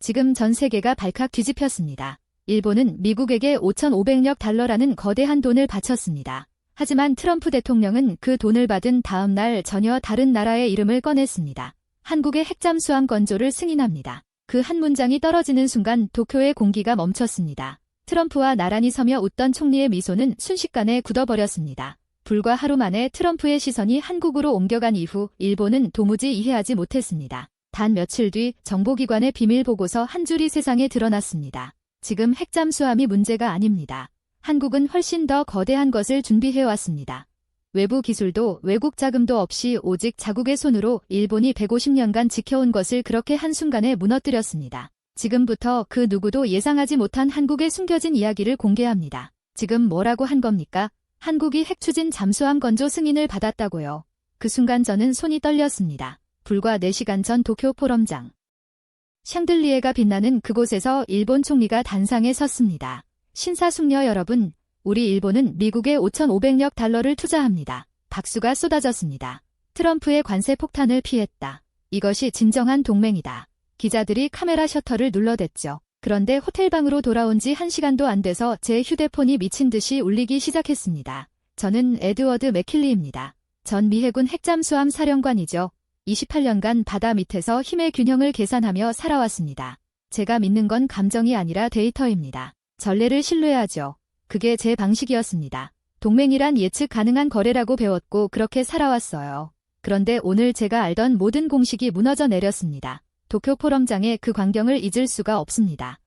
지금 전 세계가 발칵 뒤집혔습니다. 일본은 미국에게 5,500억 달러라는 거대한 돈을 바쳤습니다. 하지만 트럼프 대통령은 그 돈을 받은 다음 날 전혀 다른 나라의 이름을 꺼냈습니다. 한국의 핵잠수함 건조를 승인합니다. 그 한 문장이 떨어지는 순간 도쿄의 공기가 멈췄습니다. 트럼프와 나란히 서며 웃던 총리의 미소는 순식간에 굳어버렸습니다. 불과 하루 만에 트럼프의 시선이 한국으로 옮겨간 이후 일본은 도무지 이해하지 못했습니다. 단 며칠 뒤 정보기관의 비밀 보고서 한 줄이 세상에 드러났습니다. 지금 핵잠수함이 문제가 아닙니다. 한국은 훨씬 더 거대한 것을 준비해왔습니다. 외부 기술도 외국 자금도 없이 오직 자국의 손으로 일본이 150년간 지켜온 것을 그렇게 한순간에 무너뜨렸습니다. 지금부터 그 누구도 예상하지 못한 한국의 숨겨진 이야기를 공개합니다. 지금 뭐라고 한 겁니까? 한국이 핵추진 잠수함 건조 승인을 받았다고요. 그 순간 저는 손이 떨렸습니다. 불과 4시간 전 도쿄 포럼장. 샹들리에가 빛나는 그곳에서 일본 총리가 단상에 섰습니다. 신사숙녀 여러분, 우리 일본은 미국에 5,500억 달러를 투자합니다. 박수가 쏟아졌습니다. 트럼프의 관세 폭탄을 피했다. 이것이 진정한 동맹이다. 기자들이 카메라 셔터를 눌러댔죠. 그런데 호텔방으로 돌아온 지 1시간도 안 돼서 제 휴대폰이 미친 듯이 울리기 시작했습니다. 저는 에드워드 맥킬리입니다. 전 미해군 핵잠수함 사령관이죠. 28년간 바다 밑에서 힘의 균형을 계산하며 살아왔습니다. 제가 믿는 건 감정이 아니라 데이터입니다. 전례를 신뢰하죠. 그게 제 방식이었습니다. 동맹이란 예측 가능한 거래라고 배웠고 그렇게 살아왔어요. 그런데 오늘 제가 알던 모든 공식이 무너져 내렸습니다. 도쿄 포럼장의 그 광경을 잊을 수가 없습니다.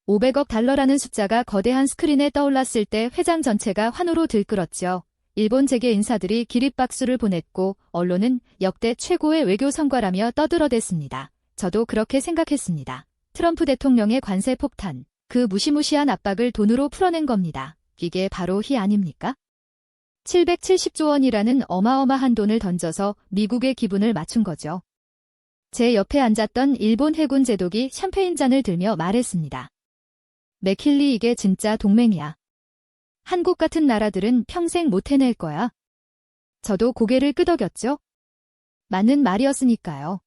500억 달러라는 숫자가 거대한 스크린에 떠올랐을 때 회장 전체가 환호로 들끓었죠. 일본 재계 인사들이 기립박수를 보냈고 언론은 역대 최고의 외교 성과라며 떠들어댔습니다. 저도 그렇게 생각했습니다. 트럼프 대통령의 관세 폭탄, 그 무시무시한 압박을 돈으로 풀어낸 겁니다. 이게 바로 희 아닙니까? 770조 원이라는 어마어마한 돈을 던져서 미국의 기분을 맞춘 거죠. 제 옆에 앉았던 일본 해군 제독이 샴페인 잔을 들며 말했습니다. 맥킬리, 이게 진짜 동맹이야. 한국 같은 나라들은 평생 못 해낼 거야. 저도 고개를 끄덕였죠. 맞는 말이었으니까요.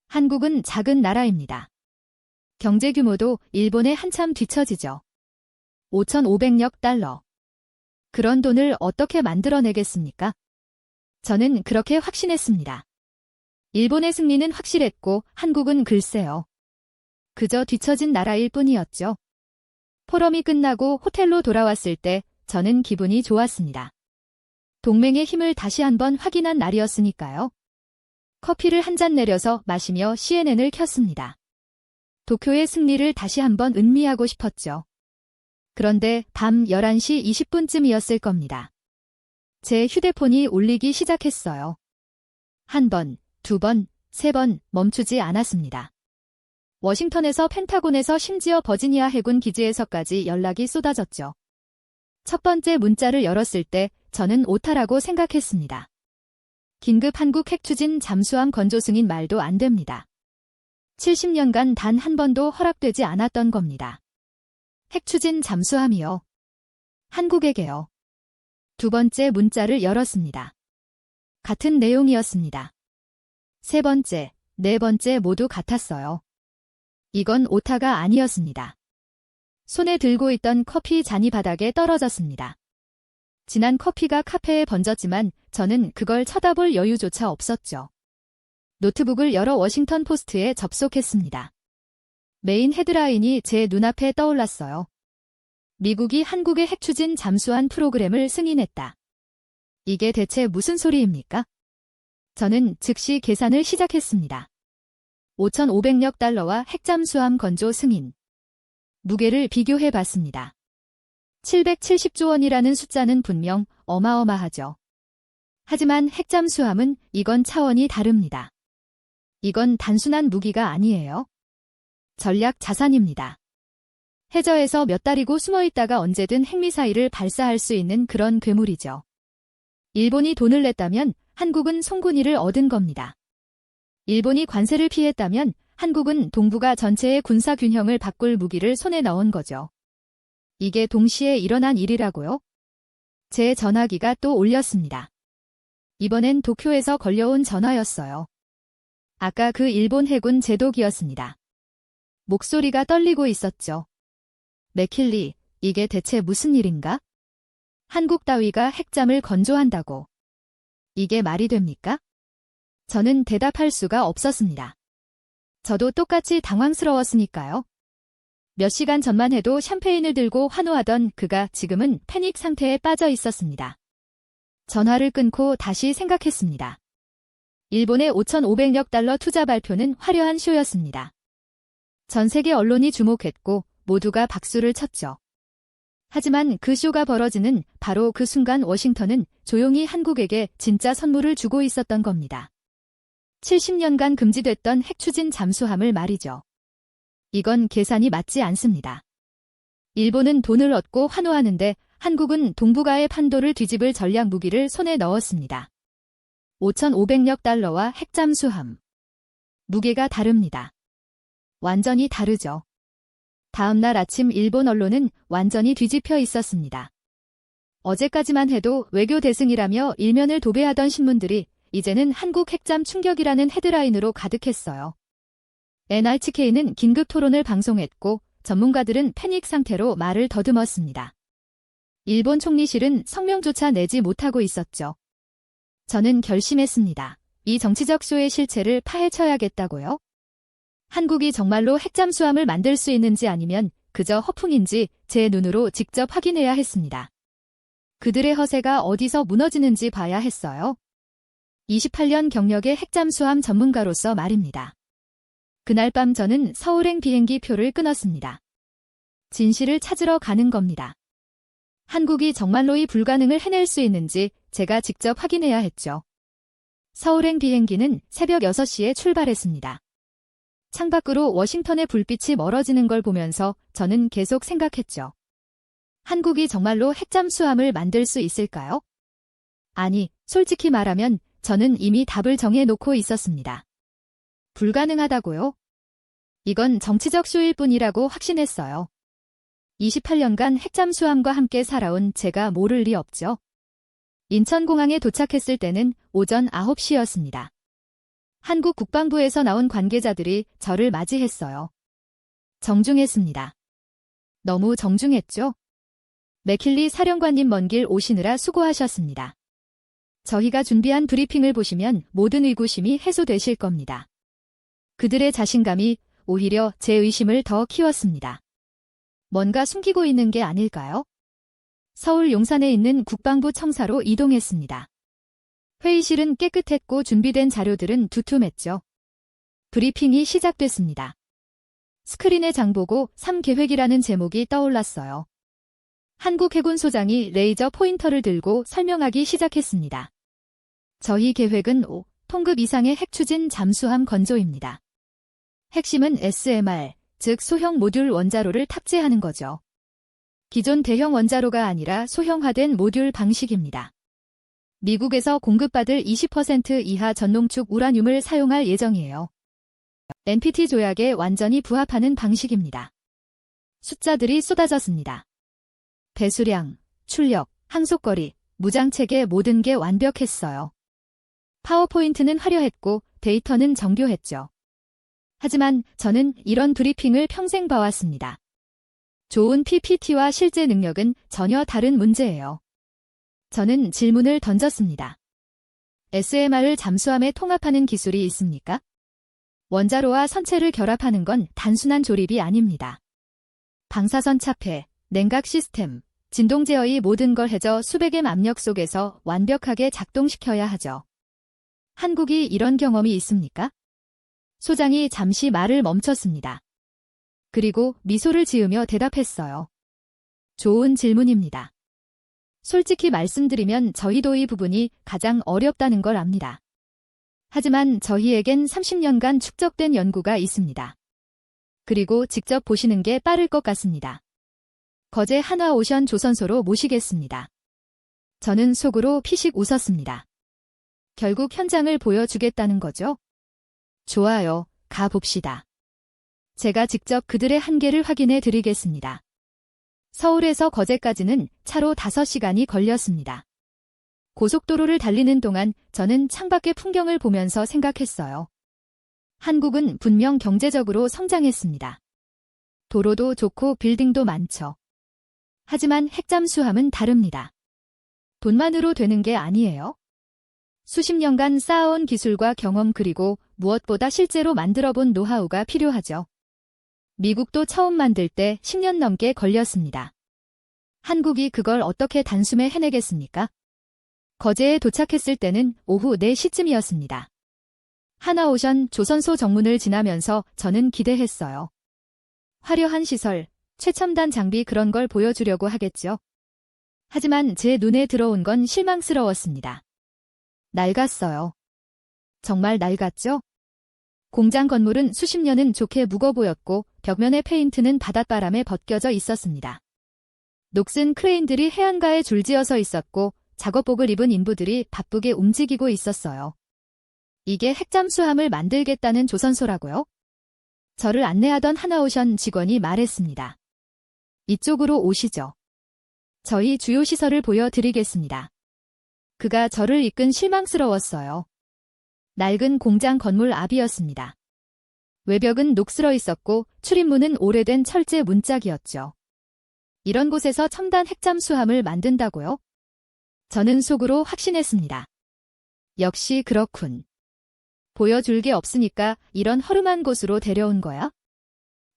한국은 작은 나라입니다. 경제 규모도 일본에 한참 뒤처지죠. 5,500억 달러. 그런 돈을 어떻게 만들어내겠습니까? 저는 그렇게 확신했습니다. 일본의 승리는 확실했고 한국은 글쎄요. 그저 뒤처진 나라일 뿐이었죠. 포럼이 끝나고 호텔로 돌아왔을 때 저는 기분이 좋았습니다. 동맹의 힘을 다시 한번 확인한 날이었으니까요. 커피를 한 잔 내려서 마시며 CNN을 켰습니다. 도쿄의 승리를 다시 한번 음미하고 싶었죠. 그런데 밤 11시 20분쯤이었을 겁니다. 제 휴대폰이 울리기 시작했어요. 한 번, 두 번, 세 번 멈추지 않았습니다. 워싱턴에서 펜타곤에서 심지어 버지니아 해군 기지에서까지 연락이 쏟아졌죠. 첫 번째 문자를 열었을 때 저는 오타라고 생각했습니다. 긴급 한국 핵추진 잠수함 건조 승인 말도 안 됩니다. 70년간 단 한 번도 허락되지 않았던 겁니다. 핵추진 잠수함이요. 한국에게요. 두 번째 문자를 열었습니다. 같은 내용이었습니다. 세 번째, 네 번째 모두 같았어요. 이건 오타가 아니었습니다. 손에 들고 있던 커피 잔이 바닥에 떨어졌습니다. 진한 커피가 카페에 번졌지만 저는 그걸 쳐다볼 여유조차 없었죠. 노트북을 열어 워싱턴 포스트에 접속했습니다. 메인 헤드라인이 제 눈앞에 떠올랐어요. 미국이 한국의 핵추진 잠수함 프로그램을 승인했다. 이게 대체 무슨 소리입니까? 저는 즉시 계산을 시작했습니다. 5,500억 달러와 핵잠수함 건조 승인. 무게를 비교해 봤습니다. 770조 원이라는 숫자는 분명 어마어마하죠. 하지만 핵잠수함은 이건 차원이 다릅니다. 이건 단순한 무기가 아니에요. 전략 자산입니다. 해저에서 몇 달이고 숨어있다가 언제든 핵미사일을 발사할 수 있는 그런 괴물이죠. 일본이 돈을 냈다면 한국은 송곳니를 얻은 겁니다. 일본이 관세를 피했다면 한국은 동북아 전체의 군사 균형을 바꿀 무기를 손에 넣은 거죠. 이게 동시에 일어난 일이라고요? 제 전화기가 또 울렸습니다. 이번엔 도쿄에서 걸려온 전화였어요. 아까 그 일본 해군 제독이었습니다. 목소리가 떨리고 있었죠. 맥킬리, 이게 대체 무슨 일인가? 한국 따위가 핵잠을 건조한다고. 이게 말이 됩니까? 저는 대답할 수가 없었습니다. 저도 똑같이 당황스러웠으니까요. 몇 시간 전만 해도 샴페인을 들고 환호하던 그가 지금은 패닉 상태에 빠져 있었습니다. 전화를 끊고 다시 생각했습니다. 일본의 5,500억 달러 투자 발표는 화려한 쇼였습니다. 전 세계 언론이 주목했고 모두가 박수를 쳤죠. 하지만 그 쇼가 벌어지는 바로 그 순간 워싱턴은 조용히 한국에게 진짜 선물을 주고 있었던 겁니다. 70년간 금지됐던 핵추진 잠수함을 말이죠. 이건 계산이 맞지 않습니다. 일본은 돈을 얻고 환호하는데 한국은 동북아의 판도를 뒤집을 전략 무기를 손에 넣었습니다. 5,500억 달러와 핵잠수함. 무게가 다릅니다. 완전히 다르죠. 다음 날 아침 일본 언론은 완전히 뒤집혀 있었습니다. 어제까지만 해도 외교 대승이라며 일면을 도배하던 신문들이 이제는 한국 핵잠 충격이라는 헤드라인으로 가득했어요. NRK는 긴급 토론을 방송했고 전문가들은 패닉 상태로 말을 더듬었습니다. 일본 총리실은 성명조차 내지 못하고 있었죠. 저는 결심했습니다. 이 정치적 쇼의 실체를 파헤쳐야겠다고요. 한국이 정말로 핵잠수함을 만들 수 있는지 아니면 그저 허풍인지 제 눈으로 직접 확인해야 했습니다. 그들의 허세가 어디서 무너지는지 봐야 했어요. 28년 경력의 핵잠수함 전문가로서 말입니다. 그날 밤 저는 서울행 비행기 표를 끊었습니다. 진실을 찾으러 가는 겁니다. 한국이 정말로 이 불가능을 해낼 수 있는지 제가 직접 확인해야 했죠. 서울행 비행기는 새벽 6시에 출발했습니다. 창밖으로 워싱턴의 불빛이 멀어지는 걸 보면서 저는 계속 생각했죠. 한국이 정말로 핵잠수함을 만들 수 있을까요? 아니, 솔직히 말하면 저는 이미 답을 정해놓고 있었습니다. 불가능하다고요? 이건 정치적 쇼일 뿐이라고 확신했어요. 28년간 핵잠수함과 함께 살아온 제가 모를 리 없죠. 인천공항에 도착했을 때는 오전 9시였습니다. 한국 국방부에서 나온 관계자들이 저를 맞이했어요. 정중했습니다. 너무 정중했죠? 맥킬리 사령관님 먼 길 오시느라 수고하셨습니다. 저희가 준비한 브리핑을 보시면 모든 의구심이 해소되실 겁니다. 그들의 자신감이 오히려 제 의심을 더 키웠습니다. 뭔가 숨기고 있는 게 아닐까요? 서울 용산에 있는 국방부 청사로 이동했습니다. 회의실은 깨끗했고 준비된 자료들은 두툼했죠. 브리핑이 시작됐습니다. 스크린에 장보고 3계획이라는 제목이 떠올랐어요. 한국 해군 소장이 레이저 포인터를 들고 설명하기 시작했습니다. 저희 계획은 5톤급 이상의 핵추진 잠수함 건조입니다. 핵심은 SMR, 즉 소형 모듈 원자로를 탑재하는 거죠. 기존 대형 원자로가 아니라 소형화된 모듈 방식입니다. 미국에서 공급받을 20% 이하 전농축 우라늄을 사용할 예정이에요. NPT 조약에 완전히 부합하는 방식입니다. 숫자들이 쏟아졌습니다. 배수량, 출력, 항속거리, 무장체계 모든 게 완벽했어요. 파워포인트는 화려했고 데이터는 정교했죠. 하지만 저는 이런 브리핑을 평생 봐왔습니다. 좋은 PPT와 실제 능력은 전혀 다른 문제예요. 저는 질문을 던졌습니다. SMR을 잠수함에 통합하는 기술이 있습니까? 원자로와 선체를 결합하는 건 단순한 조립이 아닙니다. 방사선 차폐, 냉각 시스템, 진동 제어의 모든 걸 해저 수백의 압력 속에서 완벽하게 작동시켜야 하죠. 한국이 이런 경험이 있습니까? 소장이 잠시 말을 멈췄습니다. 그리고 미소를 지으며 대답했어요. 좋은 질문입니다. 솔직히 말씀드리면 저희도 이 부분이 가장 어렵다는 걸 압니다. 하지만 저희에겐 30년간 축적된 연구가 있습니다. 그리고 직접 보시는 게 빠를 것 같습니다. 거제 한화오션 조선소로 모시겠습니다. 저는 속으로 피식 웃었습니다. 결국 현장을 보여주겠다는 거죠? 좋아요, 가봅시다. 제가 직접 그들의 한계를 확인해 드리겠습니다. 서울에서 거제까지는 차로 5시간이 걸렸습니다. 고속도로를 달리는 동안 저는 창밖의 풍경을 보면서 생각했어요. 한국은 분명 경제적으로 성장했습니다. 도로도 좋고 빌딩도 많죠. 하지만 핵잠수함은 다릅니다. 돈만으로 되는 게 아니에요. 수십 년간 쌓아온 기술과 경험 그리고 무엇보다 실제로 만들어본 노하우가 필요하죠. 미국도 처음 만들 때 10년 넘게 걸렸습니다. 한국이 그걸 어떻게 단숨에 해내겠습니까? 거제에 도착했을 때는 오후 4시쯤이었습니다. 하나오션 조선소 정문을 지나면서 저는 기대했어요. 화려한 시설, 최첨단 장비 그런 걸 보여주려고 하겠죠. 하지만 제 눈에 들어온 건 실망스러웠습니다. 낡았어요. 정말 낡았죠? 공장 건물은 수십 년은 좋게 묵어 보였고 벽면의 페인트는 바닷바람에 벗겨져 있었습니다. 녹슨 크레인들이 해안가에 줄지어서 있었고 작업복을 입은 인부들이 바쁘게 움직이고 있었어요. 이게 핵잠수함을 만들겠다는 조선소라고요? 저를 안내하던 하나오션 직원이 말했습니다. 이쪽으로 오시죠. 저희 주요 시설을 보여드리겠습니다. 그가 저를 이끈 실망스러웠어요. 낡은 공장 건물 앞이었습니다. 외벽은 녹슬어 있었고 출입문은 오래된 철제 문짝이었죠. 이런 곳에서 첨단 핵잠수함을 만든다고요? 저는 속으로 확신했습니다. 역시 그렇군. 보여줄 게 없으니까 이런 허름한 곳으로 데려온 거야?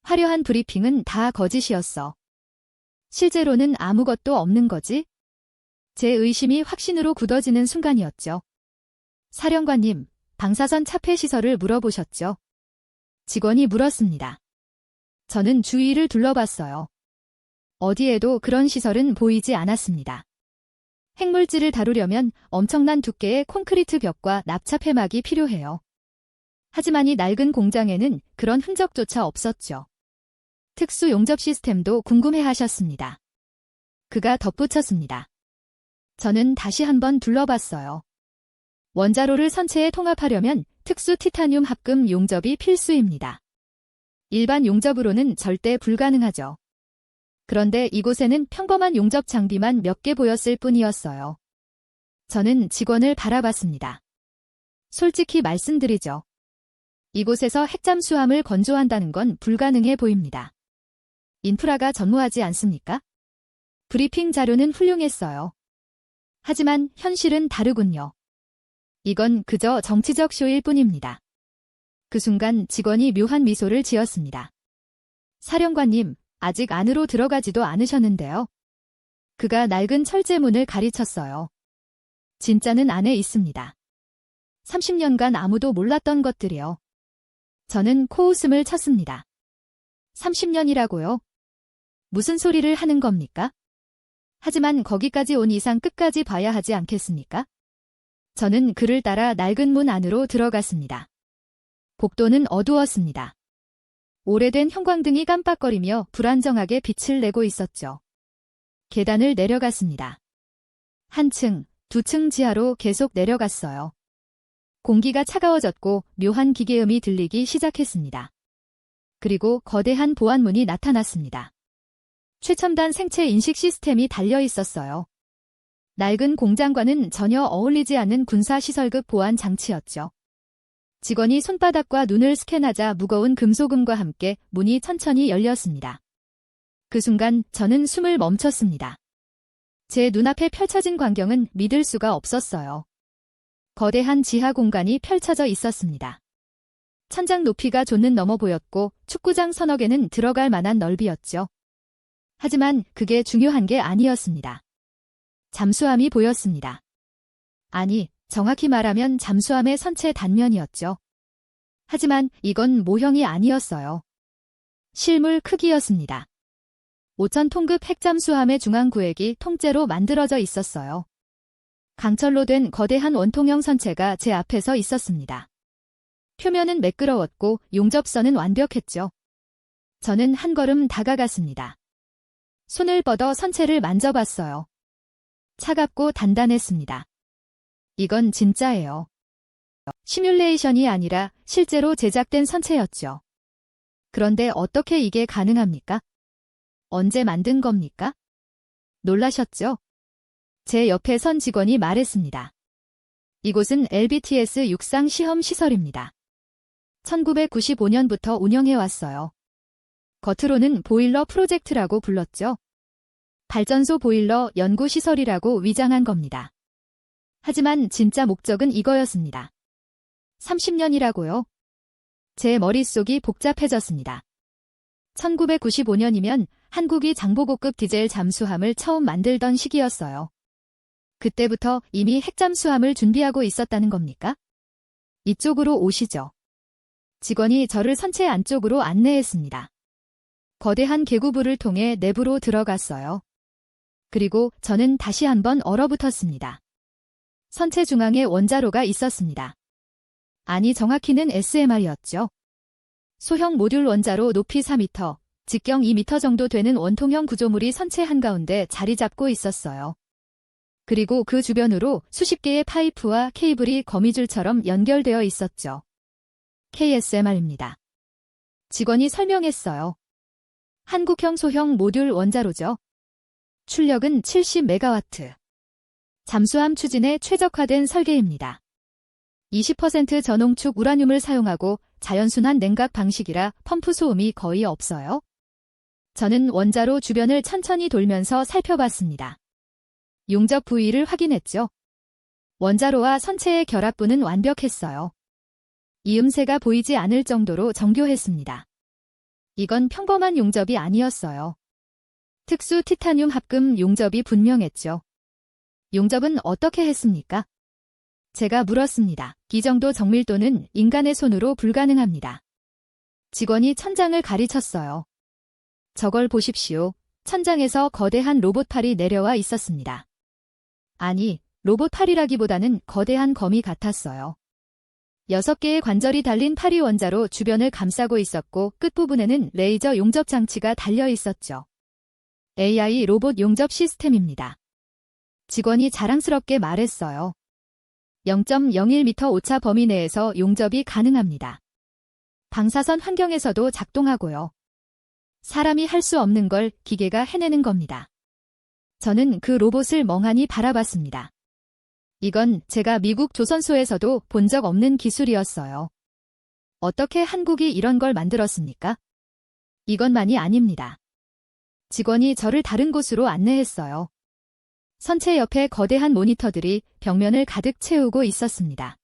화려한 브리핑은 다 거짓이었어. 실제로는 아무것도 없는 거지? 제 의심이 확신으로 굳어지는 순간이었죠. 사령관님, 방사선 차폐 시설을 물어보셨죠? 직원이 물었습니다. 저는 주위를 둘러봤어요. 어디에도 그런 시설은 보이지 않았습니다. 핵물질을 다루려면 엄청난 두께의 콘크리트 벽과 납차폐막이 필요해요. 하지만 이 낡은 공장에는 그런 흔적조차 없었죠. 특수 용접 시스템도 궁금해하셨습니다. 그가 덧붙였습니다. 저는 다시 한번 둘러봤어요. 원자로를 선체에 통합하려면 특수 티타늄 합금 용접이 필수입니다. 일반 용접으로는 절대 불가능하죠. 그런데 이곳에는 평범한 용접 장비만 몇 개 보였을 뿐이었어요. 저는 직원을 바라봤습니다. 솔직히 말씀드리죠. 이곳에서 핵잠수함을 건조한다는 건 불가능해 보입니다. 인프라가 전무하지 않습니까? 브리핑 자료는 훌륭했어요. 하지만 현실은 다르군요. 이건 그저 정치적 쇼일 뿐입니다. 그 순간 직원이 묘한 미소를 지었습니다. 사령관님, 아직 안으로 들어가지도 않으셨는데요. 그가 낡은 철제문을 가리쳤어요. 진짜는 안에 있습니다. 30년간 아무도 몰랐던 것들이요. 저는 코웃음을 쳤습니다. 30년이라고요? 무슨 소리를 하는 겁니까? 하지만 거기까지 온 이상 끝까지 봐야 하지 않겠습니까? 저는 그를 따라 낡은 문 안으로 들어갔습니다. 복도는 어두웠습니다. 오래된 형광등이 깜빡거리며 불안정하게 빛을 내고 있었죠. 계단을 내려갔습니다. 한 층, 두 층 지하로 계속 내려갔어요. 공기가 차가워졌고 묘한 기계음이 들리기 시작했습니다. 그리고 거대한 보안문이 나타났습니다. 최첨단 생체 인식 시스템이 달려 있었어요. 낡은 공장과는 전혀 어울리지 않는 군사시설급 보안 장치였죠. 직원이 손바닥과 눈을 스캔하자 무거운 금속음과 함께 문이 천천히 열렸습니다. 그 순간 저는 숨을 멈췄습니다. 제 눈앞에 펼쳐진 광경은 믿을 수가 없었어요. 거대한 지하 공간이 펼쳐져 있었습니다. 천장 높이가 좇는 넘어 보였고 축구장 서너 개는 들어갈 만한 넓이였죠. 하지만 그게 중요한 게 아니었습니다. 잠수함이 보였습니다. 아니, 정확히 말하면 잠수함의 선체 단면이었죠. 하지만 이건 모형이 아니었어요. 실물 크기였습니다. 5,000톤급 핵잠수함의 중앙 구획이 통째로 만들어져 있었어요. 강철로 된 거대한 원통형 선체가 제 앞에서 있었습니다. 표면은 매끄러웠고 용접선은 완벽했죠. 저는 한 걸음 다가갔습니다. 손을 뻗어 선체를 만져봤어요. 차갑고 단단했습니다. 이건 진짜예요. 시뮬레이션이 아니라 실제로 제작된 선체였죠. 그런데 어떻게 이게 가능합니까? 언제 만든 겁니까? 놀라셨죠? 제 옆에 선 직원이 말했습니다. 이곳은 LBTS 육상 시험 시설입니다. 1995년부터 운영해왔어요. 겉으로는 보일러 프로젝트라고 불렀죠. 발전소 보일러 연구시설이라고 위장한 겁니다. 하지만 진짜 목적은 이거였습니다. 30년이라고요? 제 머릿속이 복잡해졌습니다. 1995년이면 한국이 장보고급 디젤 잠수함을 처음 만들던 시기였어요. 그때부터 이미 핵잠수함을 준비하고 있었다는 겁니까? 이쪽으로 오시죠. 직원이 저를 선체 안쪽으로 안내했습니다. 거대한 계구부를 통해 내부로 들어갔어요. 그리고 저는 다시 한번 얼어붙었습니다. 선체 중앙에 원자로가 있었습니다. 아니, 정확히는 SMR이었죠. 소형 모듈 원자로 높이 4m, 직경 2m 정도 되는 원통형 구조물이 선체 한가운데 자리 잡고 있었어요. 그리고 그 주변으로 수십 개의 파이프와 케이블이 거미줄처럼 연결되어 있었죠. KSMR입니다. 직원이 설명했어요. 한국형 소형 모듈 원자로죠. 출력은 70메가와트. 잠수함 추진에 최적화된 설계입니다. 20% 저농축 우라늄을 사용하고 자연순환 냉각 방식이라 펌프 소음이 거의 없어요. 저는 원자로 주변을 천천히 돌면서 살펴봤습니다. 용접 부위를 확인했죠. 원자로와 선체의 결합부는 완벽했어요. 이음새가 보이지 않을 정도로 정교했습니다. 이건 평범한 용접이 아니었어요. 특수 티타늄 합금 용접이 분명했죠. 용접은 어떻게 했습니까? 제가 물었습니다. 이 정도 정밀도는 인간의 손으로 불가능합니다. 직원이 천장을 가리쳤어요. 저걸 보십시오. 천장에서 거대한 로봇팔이 내려와 있었습니다. 아니, 로봇팔이라기보다는 거대한 거미 같았어요. 6개의 관절이 달린 파리 원자로 주변을 감싸고 있었고 끝부분에는 레이저 용접 장치가 달려 있었죠. AI 로봇 용접 시스템입니다. 직원이 자랑스럽게 말했어요. 0.01m 오차 범위 내에서 용접이 가능합니다. 방사선 환경에서도 작동하고요. 사람이 할 수 없는 걸 기계가 해내는 겁니다. 저는 그 로봇을 멍하니 바라봤습니다. 이건 제가 미국 조선소에서도 본 적 없는 기술이었어요. 어떻게 한국이 이런 걸 만들었습니까? 이것만이 아닙니다. 직원이 저를 다른 곳으로 안내했어요. 선체 옆에 거대한 모니터들이 벽면을 가득 채우고 있었습니다.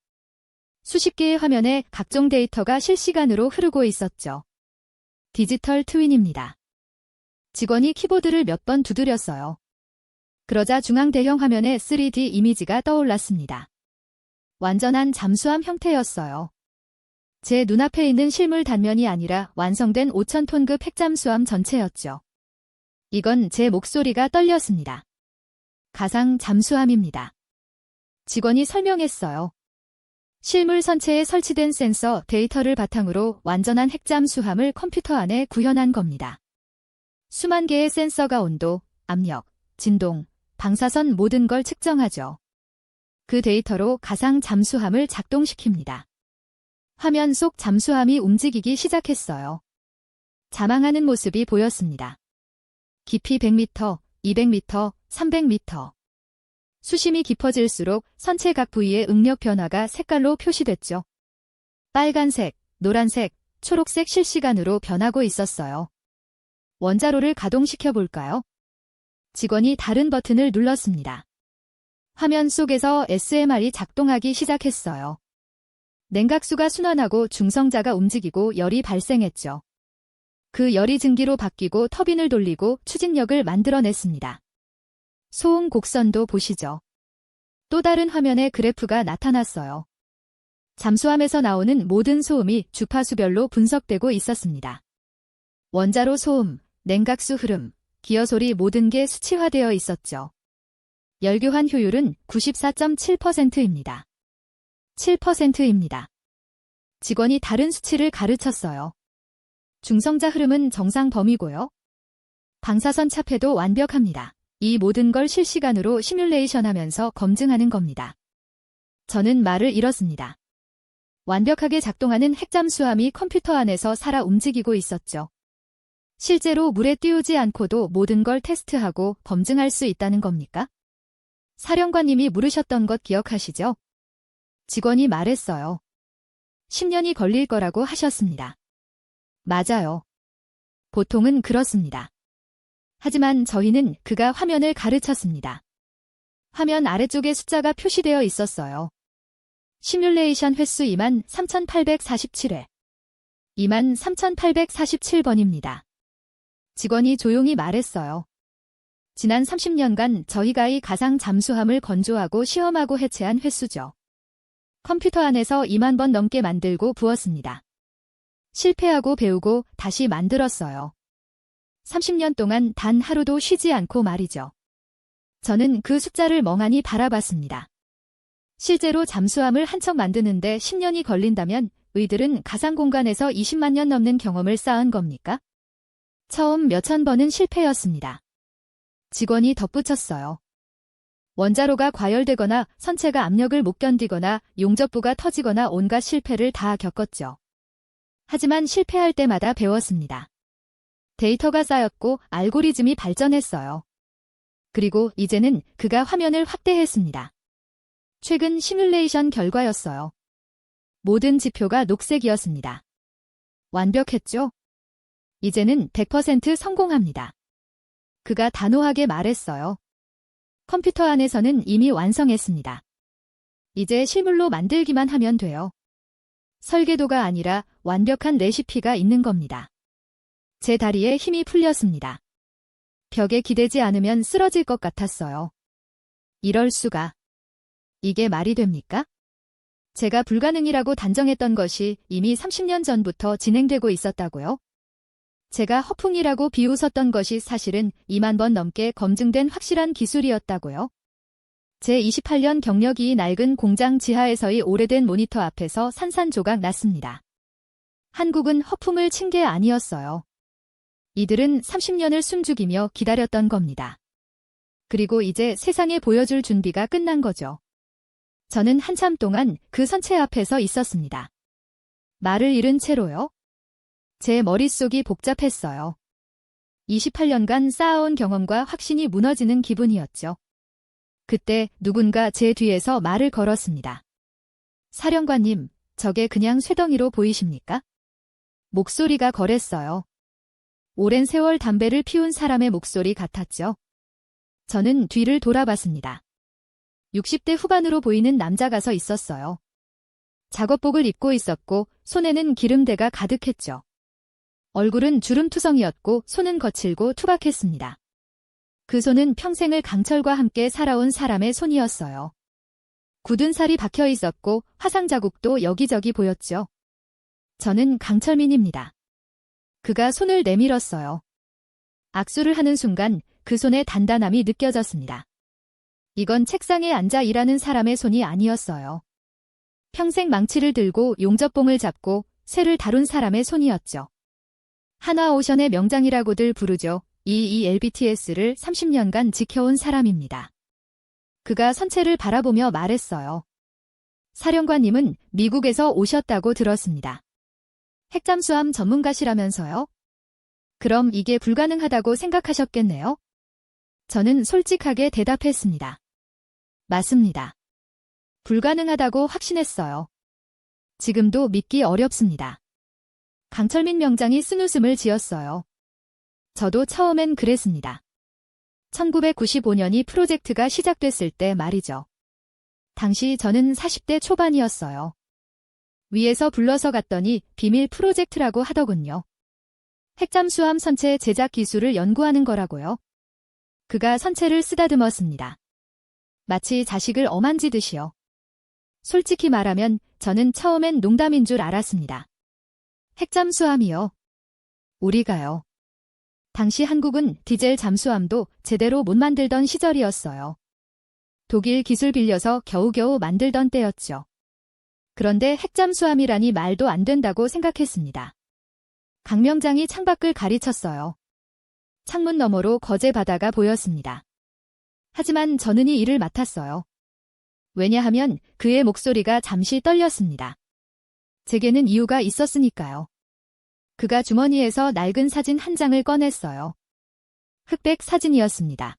수십 개의 화면에 각종 데이터가 실시간으로 흐르고 있었죠. 디지털 트윈입니다. 직원이 키보드를 몇 번 두드렸어요. 그러자 중앙 대형 화면에 3D 이미지가 떠올랐습니다. 완전한 잠수함 형태였어요. 제 눈앞에 있는 실물 단면이 아니라 완성된 5,000톤급 핵잠수함 전체였죠. 이건 제 목소리가 떨렸습니다. 가상 잠수함입니다. 직원이 설명했어요. 실물 선체에 설치된 센서 데이터를 바탕으로 완전한 핵잠수함을 컴퓨터 안에 구현한 겁니다. 수만 개의 센서가 온도, 압력, 진동, 방사선 모든 걸 측정하죠. 그 데이터로 가상 잠수함을 작동시킵니다. 화면 속 잠수함이 움직이기 시작했어요. 자망하는 모습이 보였습니다. 깊이 100m, 200m, 300m. 수심이 깊어질수록 선체 각 부위의 응력 변화가 색깔로 표시됐죠. 빨간색, 노란색, 초록색 실시간으로 변하고 있었어요. 원자로를 가동시켜 볼까요? 직원이 다른 버튼을 눌렀습니다. 화면 속에서 SMR이 작동하기 시작했어요. 냉각수가 순환하고 중성자가 움직이고 열이 발생했죠. 그 열이 증기로 바뀌고 터빈을 돌리고 추진력을 만들어냈습니다. 소음 곡선도 보시죠. 또 다른 화면에 그래프가 나타났어요. 잠수함에서 나오는 모든 소음이 주파수별로 분석되고 있었습니다. 원자로 소음, 냉각수 흐름, 기어 소리 모든 게 수치화되어 있었죠. 열교환 효율은 94.7%입니다. 7%입니다. 직원이 다른 수치를 가르쳤어요. 중성자 흐름은 정상 범위고요. 방사선 차폐도 완벽합니다. 이 모든 걸 실시간으로 시뮬레이션하면서 검증하는 겁니다. 저는 말을 잃었습니다. 완벽하게 작동하는 핵잠수함이 컴퓨터 안에서 살아 움직이고 있었죠. 실제로 물에 띄우지 않고도 모든 걸 테스트하고 검증할 수 있다는 겁니까? 사령관님이 물으셨던 것 기억하시죠? 직원이 말했어요. 10년이 걸릴 거라고 하셨습니다. 맞아요. 보통은 그렇습니다. 하지만 저희는 그가 화면을 가르쳤습니다. 화면 아래쪽에 숫자가 표시되어 있었어요. 시뮬레이션 횟수 23,847회. 23,847번입니다. 직원이 조용히 말했어요. 지난 30년간 저희가 이 가상 잠수함을 건조하고 시험하고 해체한 횟수죠. 컴퓨터 안에서 2만 번 넘게 만들고 부었습니다. 실패하고 배우고 다시 만들었어요. 30년 동안 단 하루도 쉬지 않고 말이죠. 저는 그 숫자를 멍하니 바라봤습니다. 실제로 잠수함을 한 척 만드는데 10년이 걸린다면 의들은 가상 공간에서 20만 년 넘는 경험을 쌓은 겁니까? 처음 몇천 번은 실패였습니다. 직원이 덧붙였어요. 원자로가 과열되거나 선체가 압력을 못 견디거나 용접부가 터지거나 온갖 실패를 다 겪었죠. 하지만 실패할 때마다 배웠습니다. 데이터가 쌓였고 알고리즘이 발전했어요. 그리고 이제는 그가 화면을 확대했습니다. 최근 시뮬레이션 결과였어요. 모든 지표가 녹색이었습니다. 완벽했죠? 이제는 100% 성공합니다. 그가 단호하게 말했어요. 컴퓨터 안에서는 이미 완성했습니다. 이제 실물로 만들기만 하면 돼요. 설계도가 아니라 완벽한 레시피가 있는 겁니다. 제 다리에 힘이 풀렸습니다. 벽에 기대지 않으면 쓰러질 것 같았어요. 이럴 수가. 이게 말이 됩니까? 제가 불가능이라고 단정했던 것이 이미 30년 전부터 진행되고 있었다고요? 제가 허풍이라고 비웃었던 것이 사실은 2만 번 넘게 검증된 확실한 기술이었다고요? 제 28년 경력이 낡은 공장 지하에서의 오래된 모니터 앞에서 산산조각 났습니다. 한국은 허풍을 친 게 아니었어요. 이들은 30년을 숨죽이며 기다렸던 겁니다. 그리고 이제 세상에 보여줄 준비가 끝난 거죠. 저는 한참 동안 그 선체 앞에서 있었습니다. 말을 잃은 채로요. 제 머릿속이 복잡했어요. 28년간 쌓아온 경험과 확신이 무너지는 기분이었죠. 그때 누군가 제 뒤에서 말을 걸었습니다. 사령관님, 저게 그냥 쇠덩이로 보이십니까? 목소리가 거랬어요. 오랜 세월 담배를 피운 사람의 목소리 같았죠. 저는 뒤를 돌아봤습니다. 60대 후반으로 보이는 남자가 서 있었어요. 작업복을 입고 있었고 손에는 기름대가 가득했죠. 얼굴은 주름투성이었고 손은 거칠고 투박했습니다. 그 손은 평생을 강철과 함께 살아온 사람의 손이었어요. 굳은 살이 박혀 있었고 화상 자국도 여기저기 보였죠. 저는 강철민입니다. 그가 손을 내밀었어요. 악수를 하는 순간 그 손의 단단함이 느껴졌습니다. 이건 책상에 앉아 일하는 사람의 손이 아니었어요. 평생 망치를 들고 용접봉을 잡고 쇠를 다룬 사람의 손이었죠. 한화오션의 명장이라고들 부르죠. 이 LBTS를 30년간 지켜온 사람입니다. 그가 선체를 바라보며 말했어요. 사령관님은 미국에서 오셨다고 들었습니다. 핵잠수함 전문가시라면서요? 그럼 이게 불가능하다고 생각하셨겠네요? 저는 솔직하게 대답했습니다. 맞습니다. 불가능하다고 확신했어요. 지금도 믿기 어렵습니다. 강철민 명장이 쓴웃음을 지었어요. 저도 처음엔 그랬습니다. 1995년이 프로젝트가 시작됐을 때 말이죠. 당시 저는 40대 초반이었어요. 위에서 불러서 갔더니 비밀 프로젝트라고 하더군요. 핵잠수함 선체 제작 기술을 연구하는 거라고요. 그가 선체를 쓰다듬었습니다. 마치 자식을 어만지듯이요. 솔직히 말하면 저는 처음엔 농담인 줄 알았습니다. 핵잠수함이요. 우리가요. 당시 한국은 디젤 잠수함도 제대로 못 만들던 시절이었어요. 독일 기술 빌려서 겨우겨우 만들던 때였죠. 그런데 핵잠수함이라니 말도 안 된다고 생각했습니다. 강 명장이 창밖을 가리쳤어요. 창문 너머로 거제 바다가 보였습니다. 하지만 저는 이 일을 맡았어요. 왜냐하면 그의 목소리가 잠시 떨렸습니다. 제게는 이유가 있었으니까요. 그가 주머니에서 낡은 사진 한 장을 꺼냈어요. 흑백 사진이었습니다.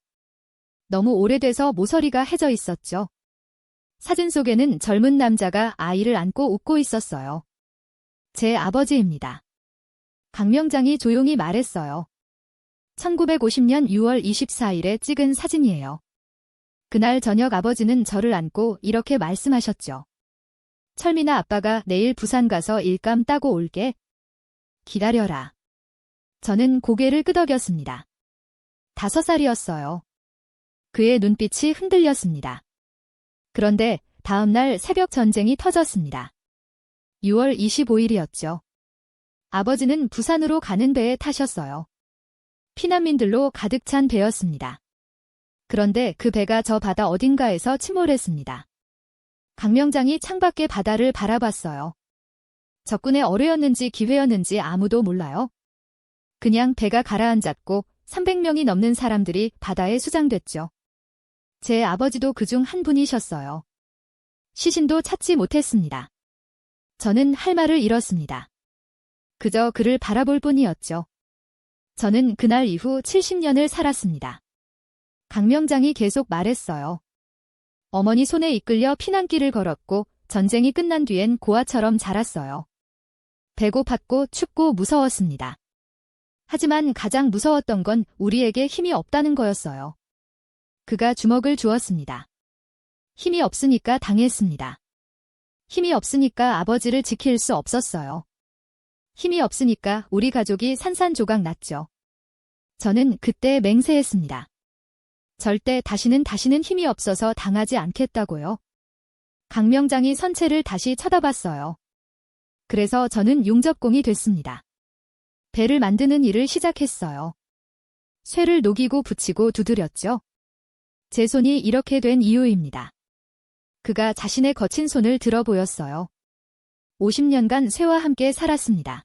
너무 오래돼서 모서리가 해져 있었죠. 사진 속에는 젊은 남자가 아이를 안고 웃고 있었어요. 제 아버지입니다. 강 명장이 조용히 말했어요. 1950년 6월 24일에 찍은 사진이에요. 그날 저녁 아버지는 저를 안고 이렇게 말씀하셨죠. 철민아, 아빠가 내일 부산 가서 일감 따고 올게. 기다려라. 저는 고개를 끄덕였습니다. 5살이었어요. 그의 눈빛이 흔들렸습니다. 그런데 다음 날 새벽 전쟁이 터졌습니다. 6월 25일이었죠. 아버지는 부산으로 가는 배에 타셨어요. 피난민들로 가득 찬 배였습니다. 그런데 그 배가 저 바다 어딘가에서 침몰했습니다. 강 명장이 창밖의 바다를 바라봤어요. 적군의 어뢰였는지 기회였는지 아무도 몰라요. 그냥 배가 가라앉았고 300명이 넘는 사람들이 바다에 수장됐죠. 제 아버지도 그중 한 분이셨어요. 시신도 찾지 못했습니다. 저는 할 말을 잃었습니다. 그저 그를 바라볼 뿐이었죠. 저는 그날 이후 70년을 살았습니다. 강 명장이 계속 말했어요. 어머니 손에 이끌려 피난길을 걸었고 전쟁이 끝난 뒤엔 고아처럼 자랐어요. 배고팠고 춥고 무서웠습니다. 하지만 가장 무서웠던 건 우리에게 힘이 없다는 거였어요. 그가 주먹을 주었습니다. 힘이 없으니까 당했습니다. 힘이 없으니까 아버지를 지킬 수 없었어요. 힘이 없으니까 우리 가족이 산산조각 났죠. 저는 그때 맹세했습니다. 절대 다시는 힘이 없어서 당하지 않겠다고요. 강 명장이 선체를 다시 쳐다봤어요. 그래서 저는 용접공이 됐습니다. 배를 만드는 일을 시작했어요. 쇠를 녹이고 붙이고 두드렸죠. 제 손이 이렇게 된 이유입니다. 그가 자신의 거친 손을 들어 보였어요. 50년간 쇠와 함께 살았습니다.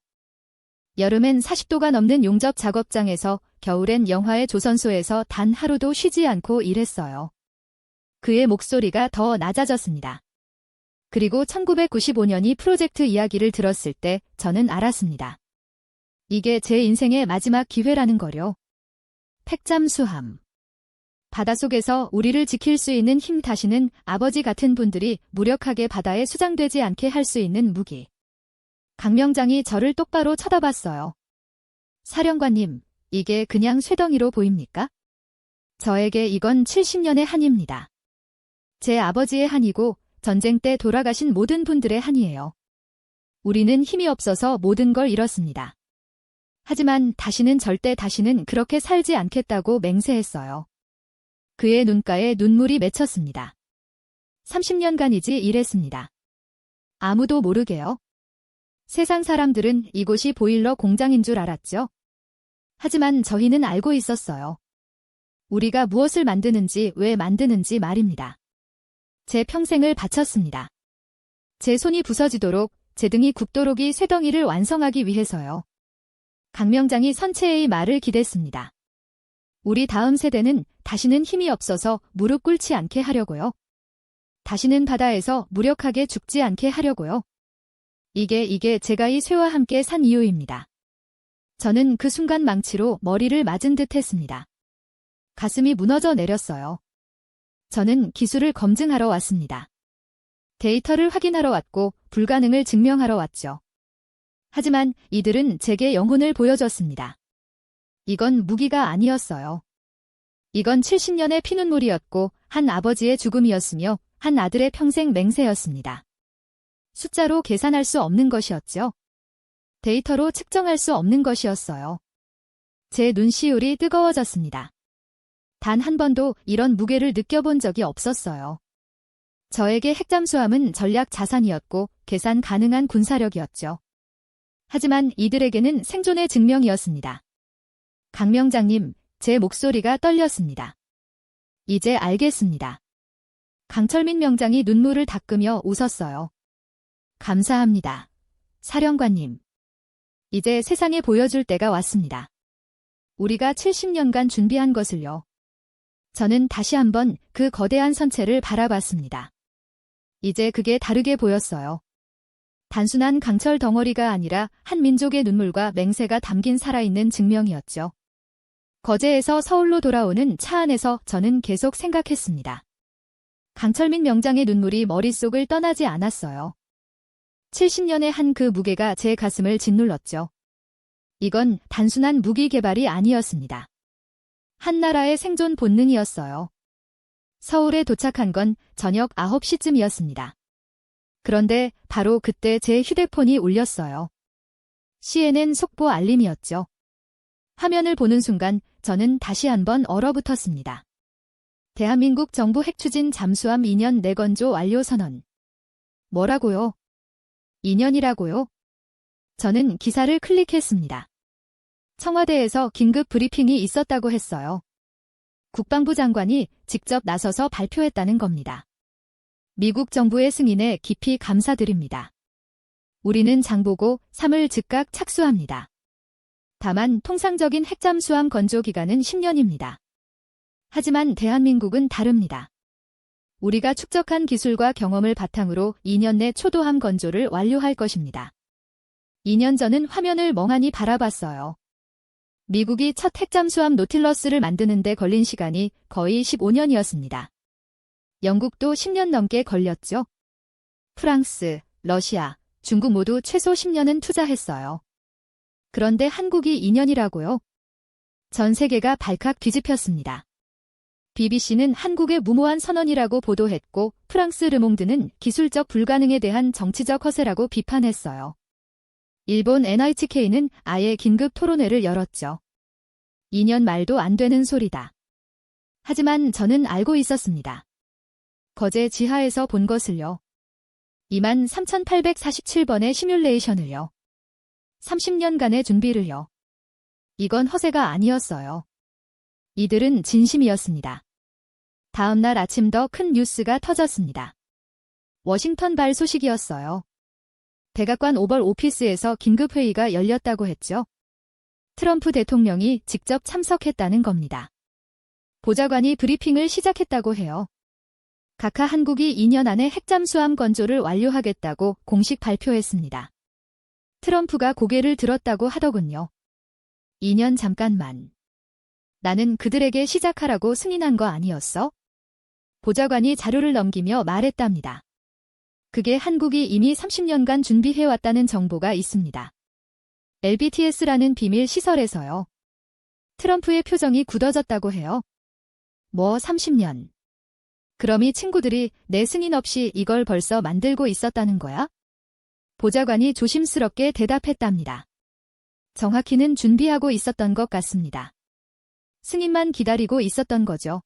여름엔 40도가 넘는 용접 작업장에서, 겨울엔 영화의 조선소에서 단 하루도 쉬지 않고 일했어요. 그의 목소리가 더 낮아졌습니다. 그리고 1995년이 프로젝트 이야기를 들었을 때 저는 알았습니다. 이게 제 인생의 마지막 기회라는 거요. 팩잠수함. 바닷속에서 우리를 지킬 수 있는 힘, 다시는 아버지 같은 분들이 무력하게 바다에 수장되지 않게 할 수 있는 무기. 강 명장이 저를 똑바로 쳐다봤어요. 사령관님, 이게 그냥 쇠덩이로 보입니까? 저에게 이건 70년의 한입니다. 제 아버지의 한이고 전쟁 때 돌아가신 모든 분들의 한이에요. 우리는 힘이 없어서 모든 걸 잃었습니다. 하지만 절대 다시는 그렇게 살지 않겠다고 맹세했어요. 그의 눈가에 눈물이 맺혔습니다. 30년간이지 일했습니다. 아무도 모르게요. 세상 사람들은 이곳이 보일러 공장인 줄 알았죠. 하지만 저희는 알고 있었어요. 우리가 무엇을 만드는지, 왜 만드는지 말입니다. 제 평생을 바쳤습니다. 제 손이 부서지도록, 제 등이 굽도록 이 쇠덩이를 완성하기 위해서요. 강 명장이 선체의 말을 기댔습니다. 우리 다음 세대는 다시는 힘이 없어서 무릎 꿇지 않게 하려고요. 다시는 바다에서 무력하게 죽지 않게 하려고요. 이게 제가 이 쇠와 함께 산 이유입니다. 저는 그 순간 망치로 머리를 맞은 듯 했습니다. 가슴이 무너져 내렸어요. 저는 기술을 검증하러 왔습니다. 데이터를 확인하러 왔고 불가능을 증명하러 왔죠. 하지만 이들은 제게 영혼을 보여줬습니다. 이건 무기가 아니었어요. 이건 70년의 피눈물이었고 한 아버지의 죽음이었으며 한 아들의 평생 맹세였습니다. 숫자로 계산할 수 없는 것이었죠. 데이터로 측정할 수 없는 것이었어요. 제 눈시울이 뜨거워졌습니다. 단 한 번도 이런 무게를 느껴본 적이 없었어요. 저에게 핵잠수함은 전략 자산이었고 계산 가능한 군사력이었죠. 하지만 이들에게는 생존의 증명이었습니다. 강 명장님, 제 목소리가 떨렸습니다. 이제 알겠습니다. 강철민 명장이 눈물을 닦으며 웃었어요. 감사합니다. 사령관님. 이제 세상에 보여줄 때가 왔습니다. 우리가 70년간 준비한 것을요. 저는 다시 한번 그 거대한 선체를 바라봤습니다. 이제 그게 다르게 보였어요. 단순한 강철 덩어리가 아니라 한 민족의 눈물과 맹세가 담긴 살아있는 증명이었죠. 거제에서 서울로 돌아오는 차 안에서 저는 계속 생각했습니다. 강철민 명장의 눈물이 머릿속을 떠나지 않았어요. 70년의 한 그 무게가 제 가슴을 짓눌렀죠. 이건 단순한 무기 개발이 아니었습니다. 한 나라의 생존 본능이었어요. 서울에 도착한 건 저녁 9시쯤이었습니다. 그런데 바로 그때 제 휴대폰이 울렸어요. CNN 속보 알림이었죠. 화면을 보는 순간 저는 다시 한번 얼어붙었습니다. 대한민국 정부 핵추진 잠수함 2년 내건조 완료 선언. 뭐라고요? 2년이라고요? 저는 기사를 클릭했습니다. 청와대에서 긴급 브리핑이 있었다고 했어요. 국방부 장관이 직접 나서서 발표했다는 겁니다. 미국 정부의 승인에 깊이 감사드립니다. 우리는 장보고 3을 즉각 착수합니다. 다만 통상적인 핵잠수함 건조 기간은 10년입니다. 하지만 대한민국은 다릅니다. 우리가 축적한 기술과 경험을 바탕으로 2년 내 초도함 건조를 완료할 것입니다. 2년 전은 화면을 멍하니 바라봤어요. 미국이 첫 핵잠수함 노틸러스를 만드는 데 걸린 시간이 거의 15년이었습니다. 영국도 10년 넘게 걸렸죠. 프랑스, 러시아, 중국 모두 최소 10년은 투자했어요. 그런데 한국이 2년이라고요? 전 세계가 발칵 뒤집혔습니다. BBC는 한국의 무모한 선언이라고 보도했고 프랑스 르몽드는 기술적 불가능에 대한 정치적 허세라고 비판했어요. 일본 NHK는 아예 긴급 토론회를 열었죠. 2년 말도 안 되는 소리다. 하지만 저는 알고 있었습니다. 거제 지하에서 본 것을요. 23,847번의 시뮬레이션을요. 30년간의 준비를요. 이건 허세가 아니었어요. 이들은 진심이었습니다. 다음 날 아침 더 큰 뉴스가 터졌습니다. 워싱턴발 소식이었어요. 백악관 오벌 오피스에서 긴급회의가 열렸다고 했죠. 트럼프 대통령이 직접 참석했다는 겁니다. 보좌관이 브리핑을 시작했다고 해요. 각하 한국이 2년 안에 핵잠수함 건조를 완료하겠다고 공식 발표했습니다. 트럼프가 고개를 들었다고 하더군요. 2년 잠깐만. 나는 그들에게 시작하라고 승인한 거 아니었어? 보좌관이 자료를 넘기며 말했답니다. 그게 한국이 이미 30년간 준비해왔다는 정보가 있습니다. LBTS라는 비밀 시설에서요. 트럼프의 표정이 굳어졌다고 해요. 뭐 30년. 그럼 이 친구들이 내 승인 없이 이걸 벌써 만들고 있었다는 거야? 보좌관이 조심스럽게 대답했답니다. 정확히는 준비하고 있었던 것 같습니다. 승인만 기다리고 있었던 거죠.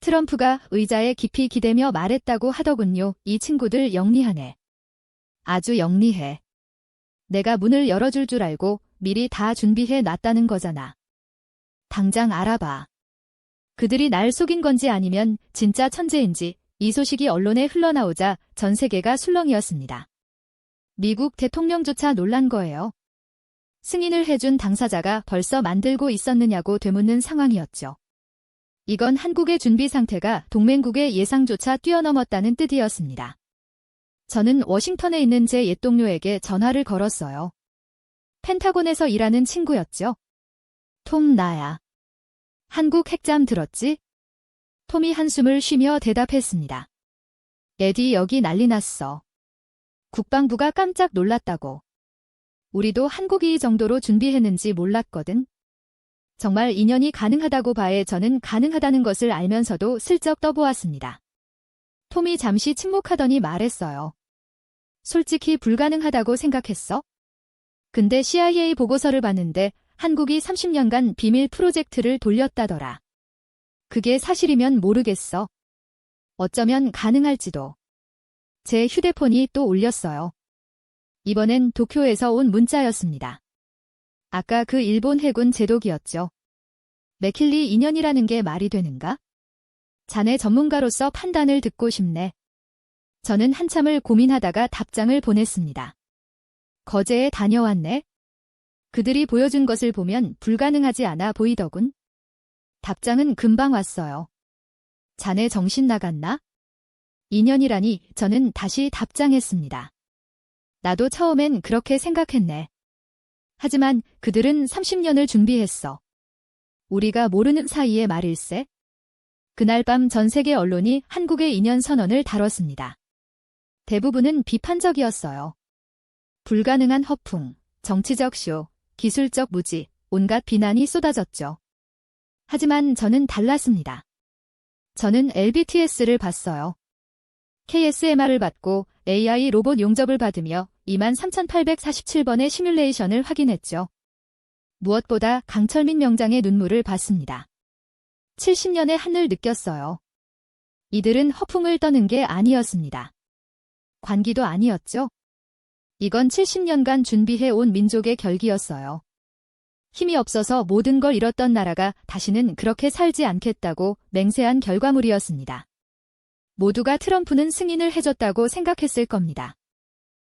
트럼프가 의자에 깊이 기대며 말했다고 하더군요. 이 친구들 영리하네. 아주 영리해. 내가 문을 열어줄 줄 알고 미리 다 준비해 놨다는 거잖아. 당장 알아봐. 그들이 날 속인 건지 아니면 진짜 천재인지 이 소식이 언론에 흘러나오자 전 세계가 술렁이었습니다. 미국 대통령조차 놀란 거예요. 승인을 해준 당사자가 벌써 만들고 있었느냐고 되묻는 상황이었죠. 이건 한국의 준비 상태가 동맹국의 예상조차 뛰어넘었다는 뜻이었습니다. 저는 워싱턴에 있는 제 옛 동료에게 전화를 걸었어요. 펜타곤에서 일하는 친구였죠. 톰 나야. 한국 핵잠 들었지? 톰이 한숨을 쉬며 대답했습니다. 에디 여기 난리 났어. 국방부가 깜짝 놀랐다고. 우리도 한국이 이 정도로 준비했는지 몰랐거든. 정말 2년이 가능하다고 봐에 저는 가능하다는 것을 알면서도 슬쩍 떠보았습니다. 톰이 잠시 침묵하더니 말했어요. 솔직히 불가능하다고 생각했어? 근데 CIA 보고서를 봤는데 한국이 30년간 비밀 프로젝트를 돌렸다더라. 그게 사실이면 모르겠어. 어쩌면 가능할지도. 제 휴대폰이 또 울렸어요. 이번엔 도쿄에서 온 문자였습니다. 아까 그 일본 해군 제독이었죠. 맥킬리 2년이라는 게 말이 되는가? 자네 전문가로서 판단을 듣고 싶네. 저는 한참을 고민하다가 답장을 보냈습니다. 거제에 다녀왔네. 그들이 보여준 것을 보면 불가능하지 않아 보이더군. 답장은 금방 왔어요. 자네 정신 나갔나? 2년이라니 저는 다시 답장했습니다. 나도 처음엔 그렇게 생각했네. 하지만 그들은 30년을 준비했어. 우리가 모르는 사이의 말일세? 그날 밤 전 세계 언론이 한국의 2년 선언을 다뤘습니다. 대부분은 비판적이었어요. 불가능한 허풍, 정치적 쇼, 기술적 무지, 온갖 비난이 쏟아졌죠. 하지만 저는 달랐습니다. 저는 LBTS를 봤어요. KSMR을 받고 AI 로봇 용접을 받으며 23,847번의 시뮬레이션을 확인했죠. 무엇보다 강철민 명장의 눈물을 봤습니다. 70년의 한을 느꼈어요. 이들은 허풍을 떠는 게 아니었습니다. 관기도 아니었죠. 이건 70년간 준비해온 민족의 결기였어요. 힘이 없어서 모든 걸 잃었던 나라가 다시는 그렇게 살지 않겠다고 맹세한 결과물이었습니다. 모두가 트럼프는 승인을 해줬다고 생각했을 겁니다.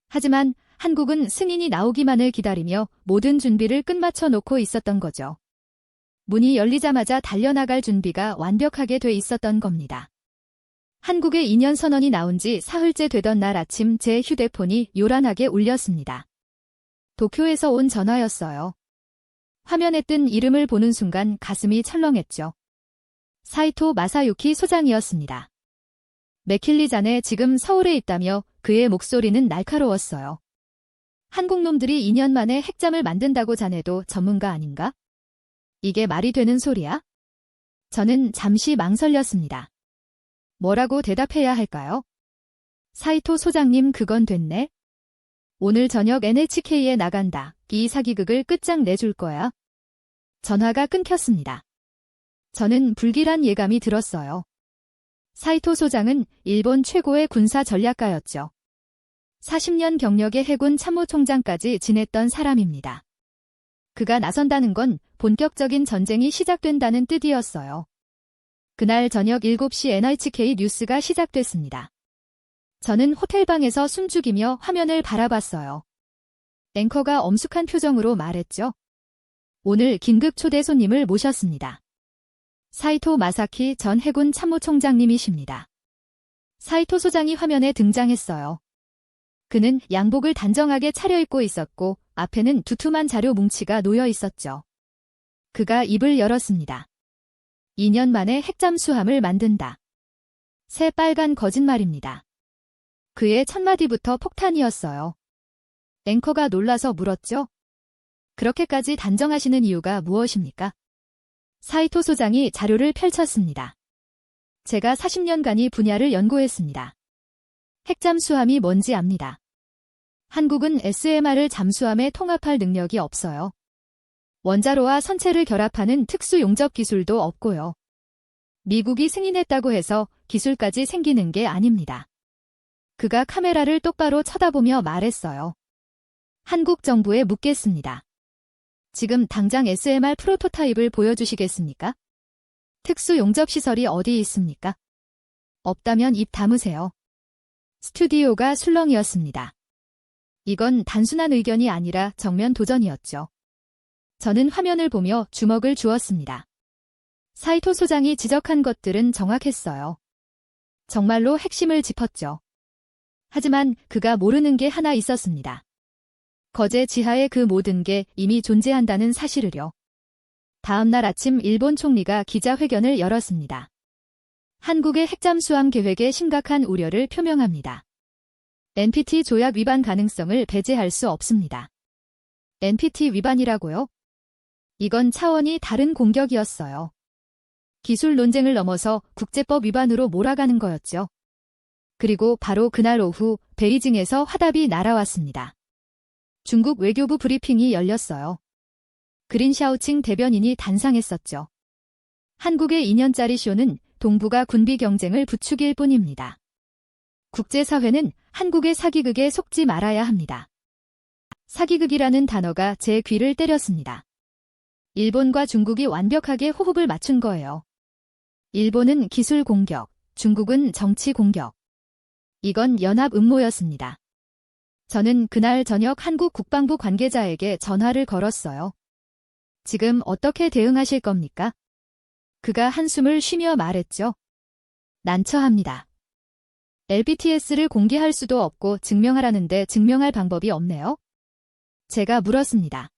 하지만 한국은 승인이 나오기만을 기다리며 모든 준비를 끝마쳐 놓고 있었던 거죠. 문이 열리자마자 달려나갈 준비가 완벽하게 돼 있었던 겁니다. 한국의 2년 선언이 나온 지 사흘째 되던 날 아침 제 휴대폰이 요란하게 울렸습니다. 도쿄에서 온 전화였어요. 화면에 뜬 이름을 보는 순간 가슴이 철렁했죠. 사이토 마사유키 소장이었습니다. 맥킬리 자네 지금 서울에 있다며 그의 목소리는 날카로웠어요. 한국 놈들이 2년 만에 핵잠을 만든다고 자네도 전문가 아닌가? 이게 말이 되는 소리야? 저는 잠시 망설였습니다. 뭐라고 대답해야 할까요? 사이토 소장님 그건 됐네. 오늘 저녁 NHK에 나간다. 이 사기극을 끝장내줄 거야. 전화가 끊겼습니다. 저는 불길한 예감이 들었어요. 사이토 소장은 일본 최고의 군사 전략가였죠. 40년 경력의 해군 참모총장까지 지냈던 사람입니다. 그가 나선다는 건 본격적인 전쟁이 시작된다는 뜻이었어요. 그날 저녁 7시 NHK 뉴스가 시작됐습니다. 저는 호텔방에서 숨죽이며 화면을 바라봤어요. 앵커가 엄숙한 표정으로 말했죠. 오늘 긴급 초대 손님을 모셨습니다. 사이토 마사키 전 해군 참모총장님이십니다. 사이토 소장이 화면에 등장했어요. 그는 양복을 단정하게 차려입고 있었고 앞에는 두툼한 자료 뭉치가 놓여 있었죠. 그가 입을 열었습니다. 2년 만에 핵잠수함을 만든다. 새빨간 거짓말입니다. 그의 첫 마디부터 폭탄이었어요. 앵커가 놀라서 물었죠. 그렇게까지 단정하시는 이유가 무엇입니까? 사이토 소장이 자료를 펼쳤습니다. 제가 40년간이 분야를 연구했습니다. 핵잠수함이 뭔지 압니다. 한국은 SMR을 잠수함에 통합할 능력이 없어요. 원자로와 선체를 결합하는 특수 용접 기술도 없고요. 미국이 승인했다고 해서 기술까지 생기는 게 아닙니다. 그가 카메라를 똑바로 쳐다보며 말했어요. 한국 정부에 묻겠습니다. 지금 당장 SMR 프로토타입을 보여주시겠습니까? 특수 용접 시설이 어디 있습니까? 없다면 입 다무세요. 스튜디오가 술렁이었습니다. 이건 단순한 의견이 아니라 정면 도전이었죠. 저는 화면을 보며 주먹을 쥐었습니다. 사이토 소장이 지적한 것들은 정확했어요. 정말로 핵심을 짚었죠. 하지만 그가 모르는 게 하나 있었습니다. 거제 지하의 그 모든 게 이미 존재한다는 사실을요. 다음 날 아침 일본 총리가 기자회견을 열었습니다. 한국의 핵잠수함 계획에 심각한 우려를 표명합니다. NPT 조약 위반 가능성을 배제할 수 없습니다. NPT 위반이라고요? 이건 차원이 다른 공격이었어요. 기술 논쟁을 넘어서 국제법 위반으로 몰아가는 거였죠. 그리고 바로 그날 오후 베이징에서 화답이 날아왔습니다. 중국 외교부 브리핑이 열렸어요. 그린샤오칭 대변인이 단상했었죠. 한국의 2년짜리 쇼는 동북아 군비 경쟁을 부추길 뿐입니다. 국제사회는 한국의 사기극에 속지 말아야 합니다. 사기극이라는 단어가 제 귀를 때렸습니다. 일본과 중국이 완벽하게 호흡을 맞춘 거예요. 일본은 기술 공격, 중국은 정치 공격. 이건 연합 음모였습니다. 저는 그날 저녁 한국 국방부 관계자에게 전화를 걸었어요. 지금 어떻게 대응하실 겁니까? 그가 한숨을 쉬며 말했죠. 난처합니다. LBTS를 공개할 수도 없고 증명하라는데 증명할 방법이 없네요. 제가 물었습니다.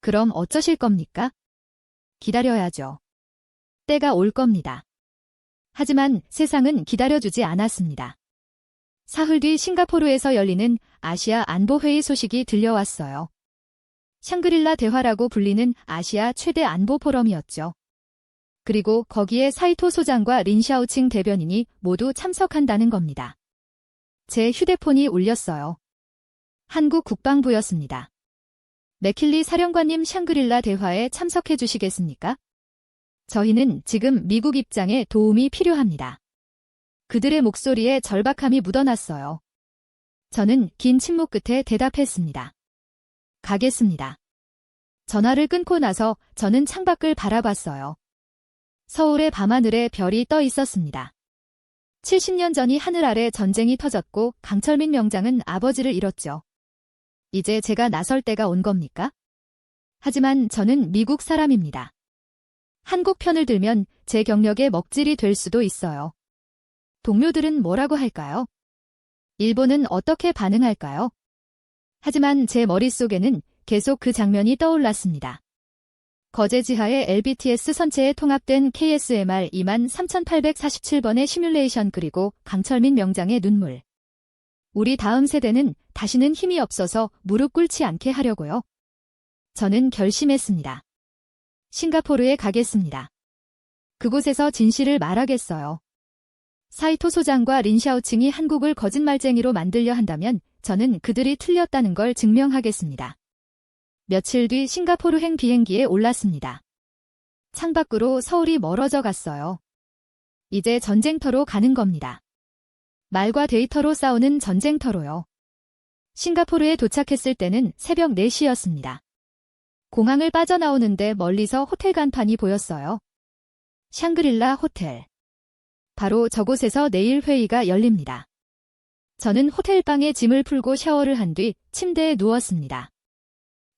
그럼 어쩌실 겁니까? 기다려야죠. 때가 올 겁니다. 하지만 세상은 기다려주지 않았습니다. 사흘 뒤 싱가포르에서 열리는 아시아 안보회의 소식이 들려왔어요. 샹그릴라 대화라고 불리는 아시아 최대 안보 포럼이었죠. 그리고 거기에 사이토 소장과 린샤오칭 대변인이 모두 참석한다는 겁니다. 제 휴대폰이 울렸어요. 한국 국방부였습니다. 맥킬리 사령관님, 샹그릴라 대화에 참석해 주시겠습니까? 저희는 지금 미국 입장에 도움이 필요합니다. 그들의 목소리에 절박함이 묻어났어요. 저는 긴 침묵 끝에 대답했습니다. 가겠습니다. 전화를 끊고 나서 저는 창밖을 바라봤어요. 서울의 밤하늘에 별이 떠 있었습니다. 70년 전이 하늘 아래 전쟁이 터졌고 강철민 명장은 아버지를 잃었죠. 이제 제가 나설 때가 온 겁니까? 하지만 저는 미국 사람입니다. 한국 편을 들면 제 경력에 먹칠이 될 수도 있어요. 동료들은 뭐라고 할까요? 일본은 어떻게 반응할까요? 하지만 제 머릿속에는 계속 그 장면이 떠올랐습니다. 거제 지하의 LBTS 선체에 통합된 KSMR 23847번의 시뮬레이션, 그리고 강철민 명장의 눈물. 우리 다음 세대는 다시는 힘이 없어서 무릎 꿇지 않게 하려고요. 저는 결심했습니다. 싱가포르에 가겠습니다. 그곳에서 진실을 말하겠어요. 사이토 소장과 린샤오칭이 한국을 거짓말쟁이로 만들려 한다면 저는 그들이 틀렸다는 걸 증명하겠습니다. 며칠 뒤 싱가포르행 비행기에 올랐습니다. 창밖으로 서울이 멀어져 갔어요. 이제 전쟁터로 가는 겁니다. 말과 데이터로 싸우는 전쟁터로요. 싱가포르에 도착했을 때는 새벽 4시였습니다. 공항을 빠져나오는데 멀리서 호텔 간판이 보였어요. 샹그릴라 호텔. 바로 저곳에서 내일 회의가 열립니다. 저는 호텔방에 짐을 풀고 샤워를 한 뒤 침대에 누웠습니다.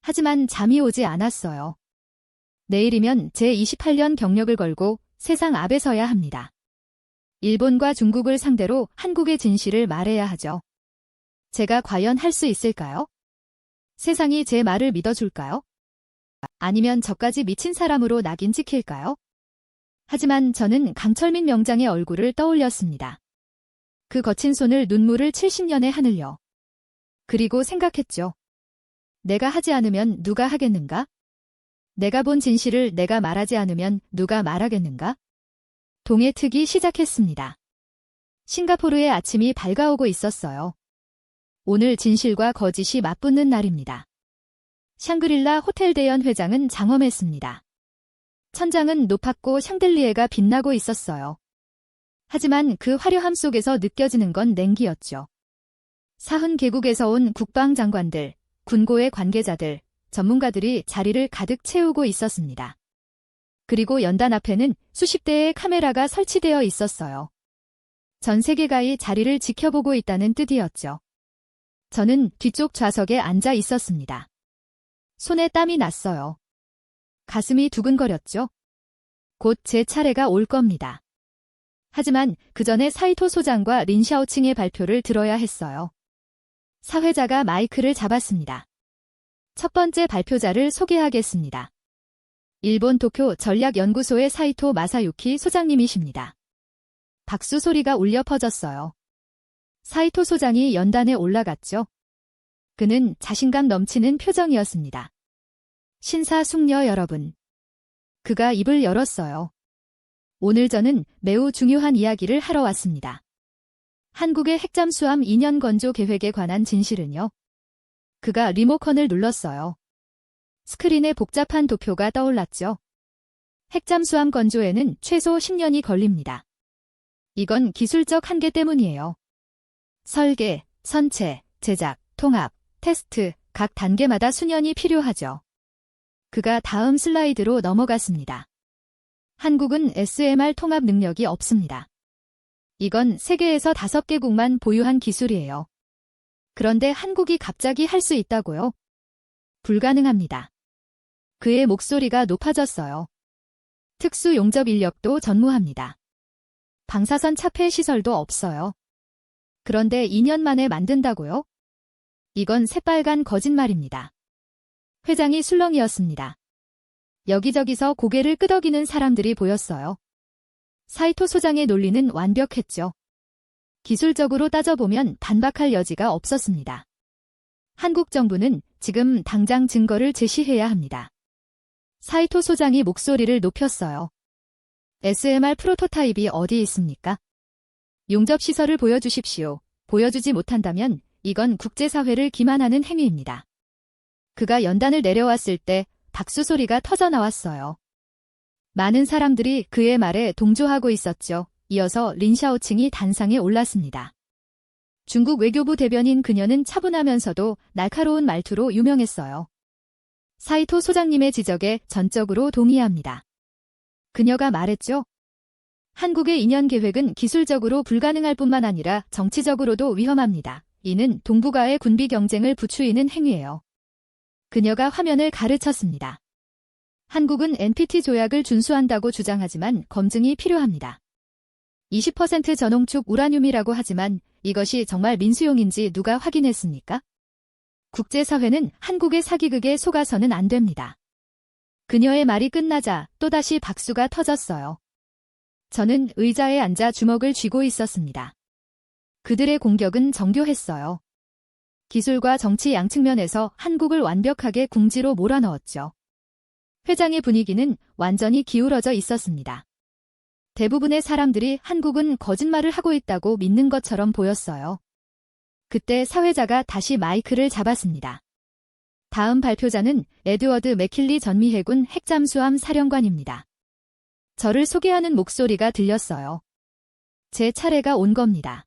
하지만 잠이 오지 않았어요. 내일이면 제 28년 경력을 걸고 세상 앞에 서야 합니다. 일본과 중국을 상대로 한국의 진실을 말해야 하죠. 제가 과연 할 수 있을까요? 세상이 제 말을 믿어줄까요? 아니면 저까지 미친 사람으로 낙인 찍힐까요? 하지만 저는 강철민 명장의 얼굴을 떠올렸습니다. 그 거친 손을, 눈물을 70년의 하늘요. 그리고 생각했죠. 내가 하지 않으면 누가 하겠는가? 내가 본 진실을 내가 말하지 않으면 누가 말하겠는가? 동해 트기 시작했습니다. 싱가포르의 아침이 밝아오고 있었어요. 오늘 진실과 거짓이 맞붙는 날입니다. 샹그릴라 호텔 대연 회장은 장엄했습니다. 천장은 높았고 샹들리에가 빛나고 있었어요. 하지만 그 화려함 속에서 느껴지는 건 냉기였죠. 40개국에서 온 국방장관들, 군고의 관계자들, 전문가들이 자리를 가득 채우고 있었습니다. 그리고 연단 앞에는 수십 대의 카메라가 설치되어 있었어요. 전 세계가 이 자리를 지켜보고 있다는 뜻이었죠. 저는 뒤쪽 좌석에 앉아 있었습니다. 손에 땀이 났어요. 가슴이 두근거렸죠. 곧 제 차례가 올 겁니다. 하지만 그 전에 사이토 소장과 린샤오칭의 발표를 들어야 했어요. 사회자가 마이크를 잡았습니다. 첫 번째 발표자를 소개하겠습니다. 일본 도쿄 전략연구소의 사이토 마사유키 소장님이십니다. 박수 소리가 울려 퍼졌어요. 사이토 소장이 연단에 올라갔죠. 그는 자신감 넘치는 표정이었습니다. 신사숙녀 여러분. 그가 입을 열었어요. 오늘 저는 매우 중요한 이야기를 하러 왔습니다. 한국의 핵잠수함 2년 건조 계획에 관한 진실은요. 그가 리모컨을 눌렀어요. 스크린에 복잡한 도표가 떠올랐죠. 핵잠수함 건조에는 최소 10년이 걸립니다. 이건 기술적 한계 때문이에요. 설계, 선체, 제작, 통합, 테스트, 각 단계마다 수년이 필요하죠. 그가 다음 슬라이드로 넘어갔습니다. 한국은 SMR 통합 능력이 없습니다. 이건 세계에서 5개국만 보유한 기술이에요. 그런데 한국이 갑자기 할 수 있다고요? 불가능합니다. 그의 목소리가 높아졌어요. 특수 용접 인력도 전무합니다. 방사선 차폐 시설도 없어요. 그런데 2년 만에 만든다고요? 이건 새빨간 거짓말입니다. 회장이 술렁이었습니다. 여기저기서 고개를 끄덕이는 사람들이 보였어요. 사이토 소장의 논리는 완벽했죠. 기술적으로 따져보면 반박할 여지가 없었습니다. 한국 정부는 지금 당장 증거를 제시해야 합니다. 사이토 소장이 목소리를 높였어요. SMR 프로토타입이 어디 있습니까? 용접시설을 보여주십시오. 보여주지 못한다면 이건 국제사회를 기만하는 행위입니다. 그가 연단을 내려왔을 때 박수 소리가 터져 나왔어요. 많은 사람들이 그의 말에 동조하고 있었죠. 이어서 린샤오칭이 단상에 올랐습니다. 중국 외교부 대변인 그녀는 차분하면서도 날카로운 말투로 유명했어요. 사이토 소장님의 지적에 전적으로 동의합니다. 그녀가 말했죠. 한국의 인연 계획은 기술적으로 불가능할 뿐만 아니라 정치적으로도 위험합니다. 이는 동북아의 군비 경쟁을 부추기는 행위예요. 그녀가 화면을 가르쳤습니다. 한국은 NPT 조약을 준수한다고 주장하지만 검증이 필요합니다. 20% 전홍축 우라늄이라고 하지만 이것이 정말 민수용인지 누가 확인했습니까? 국제사회는 한국의 사기극에 속아서는 안 됩니다. 그녀의 말이 끝나자 또다시 박수가 터졌어요. 저는 의자에 앉아 주먹을 쥐고 있었습니다. 그들의 공격은 정교했어요. 기술과 정치 양측면에서 한국을 완벽하게 궁지로 몰아넣었죠. 회장의 분위기는 완전히 기울어져 있었습니다. 대부분의 사람들이 한국은 거짓말을 하고 있다고 믿는 것처럼 보였어요. 그때 사회자가 다시 마이크를 잡았습니다. 다음 발표자는 에드워드 맥킬리 전 미 해군 핵잠수함 사령관입니다. 저를 소개하는 목소리가 들렸어요. 제 차례가 온 겁니다.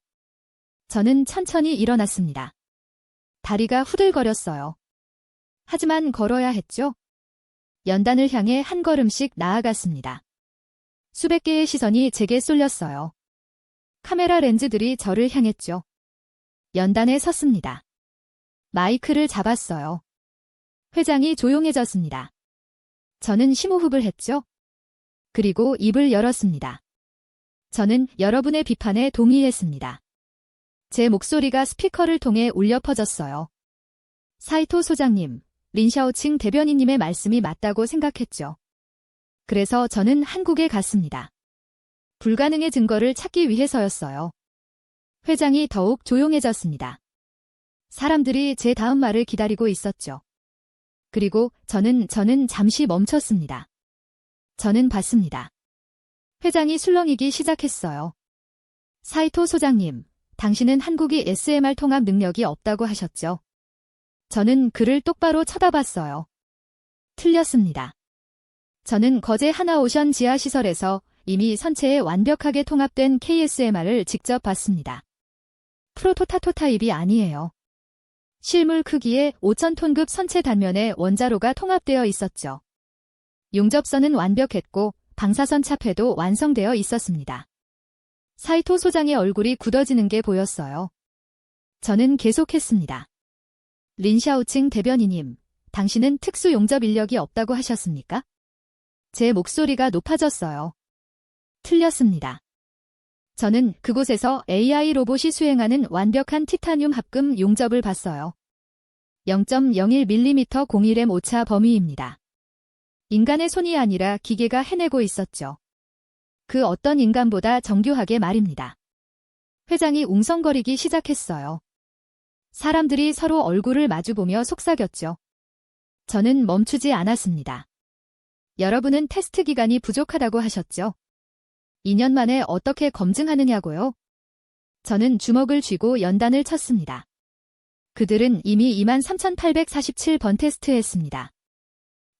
저는 천천히 일어났습니다. 다리가 후들거렸어요. 하지만 걸어야 했죠. 연단을 향해 한 걸음씩 나아갔습니다. 수백 개의 시선이 제게 쏠렸어요. 카메라 렌즈들이 저를 향했죠. 연단에 섰습니다. 마이크를 잡았어요. 회장이 조용해졌습니다. 저는 심호흡을 했죠. 그리고 입을 열었습니다. 저는 여러분의 비판에 동의했습니다. 제 목소리가 스피커를 통해 울려 퍼졌어요. 사이토 소장님, 린샤오칭 대변인님의 말씀이 맞다고 생각했죠. 그래서 저는 한국에 갔습니다. 불가능의 증거를 찾기 위해서였어요. 회장이 더욱 조용해졌습니다. 사람들이 제 다음 말을 기다리고 있었죠. 그리고 저는 잠시 멈췄습니다. 저는 봤습니다. 회장이 술렁이기 시작했어요. 사이토 소장님, 당신은 한국이 SMR 통합 능력이 없다고 하셨죠? 저는 그를 똑바로 쳐다봤어요. 틀렸습니다. 저는 거제 하나오션 지하시설에서 이미 선체에 완벽하게 통합된 KSMR을 직접 봤습니다. 프로토타입이 아니에요. 실물 크기의 5,000톤급 선체 단면에 원자로가 통합되어 있었죠. 용접선은 완벽했고 방사선 차폐도 완성되어 있었습니다. 사이토 소장의 얼굴이 굳어지는 게 보였어요. 저는 계속했습니다. 린샤오칭 대변인님, 당신은 특수 용접 인력이 없다고 하셨습니까? 제 목소리가 높아졌어요. 틀렸습니다. 저는 그곳에서 AI 로봇이 수행하는 완벽한 티타늄 합금 용접을 봤어요. 0.01mm 01M 오차 범위입니다. 인간의 손이 아니라 기계가 해내고 있었죠. 그 어떤 인간보다 정교하게 말입니다. 회장이 웅성거리기 시작했어요. 사람들이 서로 얼굴을 마주보며 속삭였죠. 저는 멈추지 않았습니다. 여러분은 테스트 기간이 부족하다고 하셨죠? 2년 만에 어떻게 검증하느냐고요? 저는 주먹을 쥐고 연단을 쳤습니다. 그들은 이미 23,847번 테스트했습니다.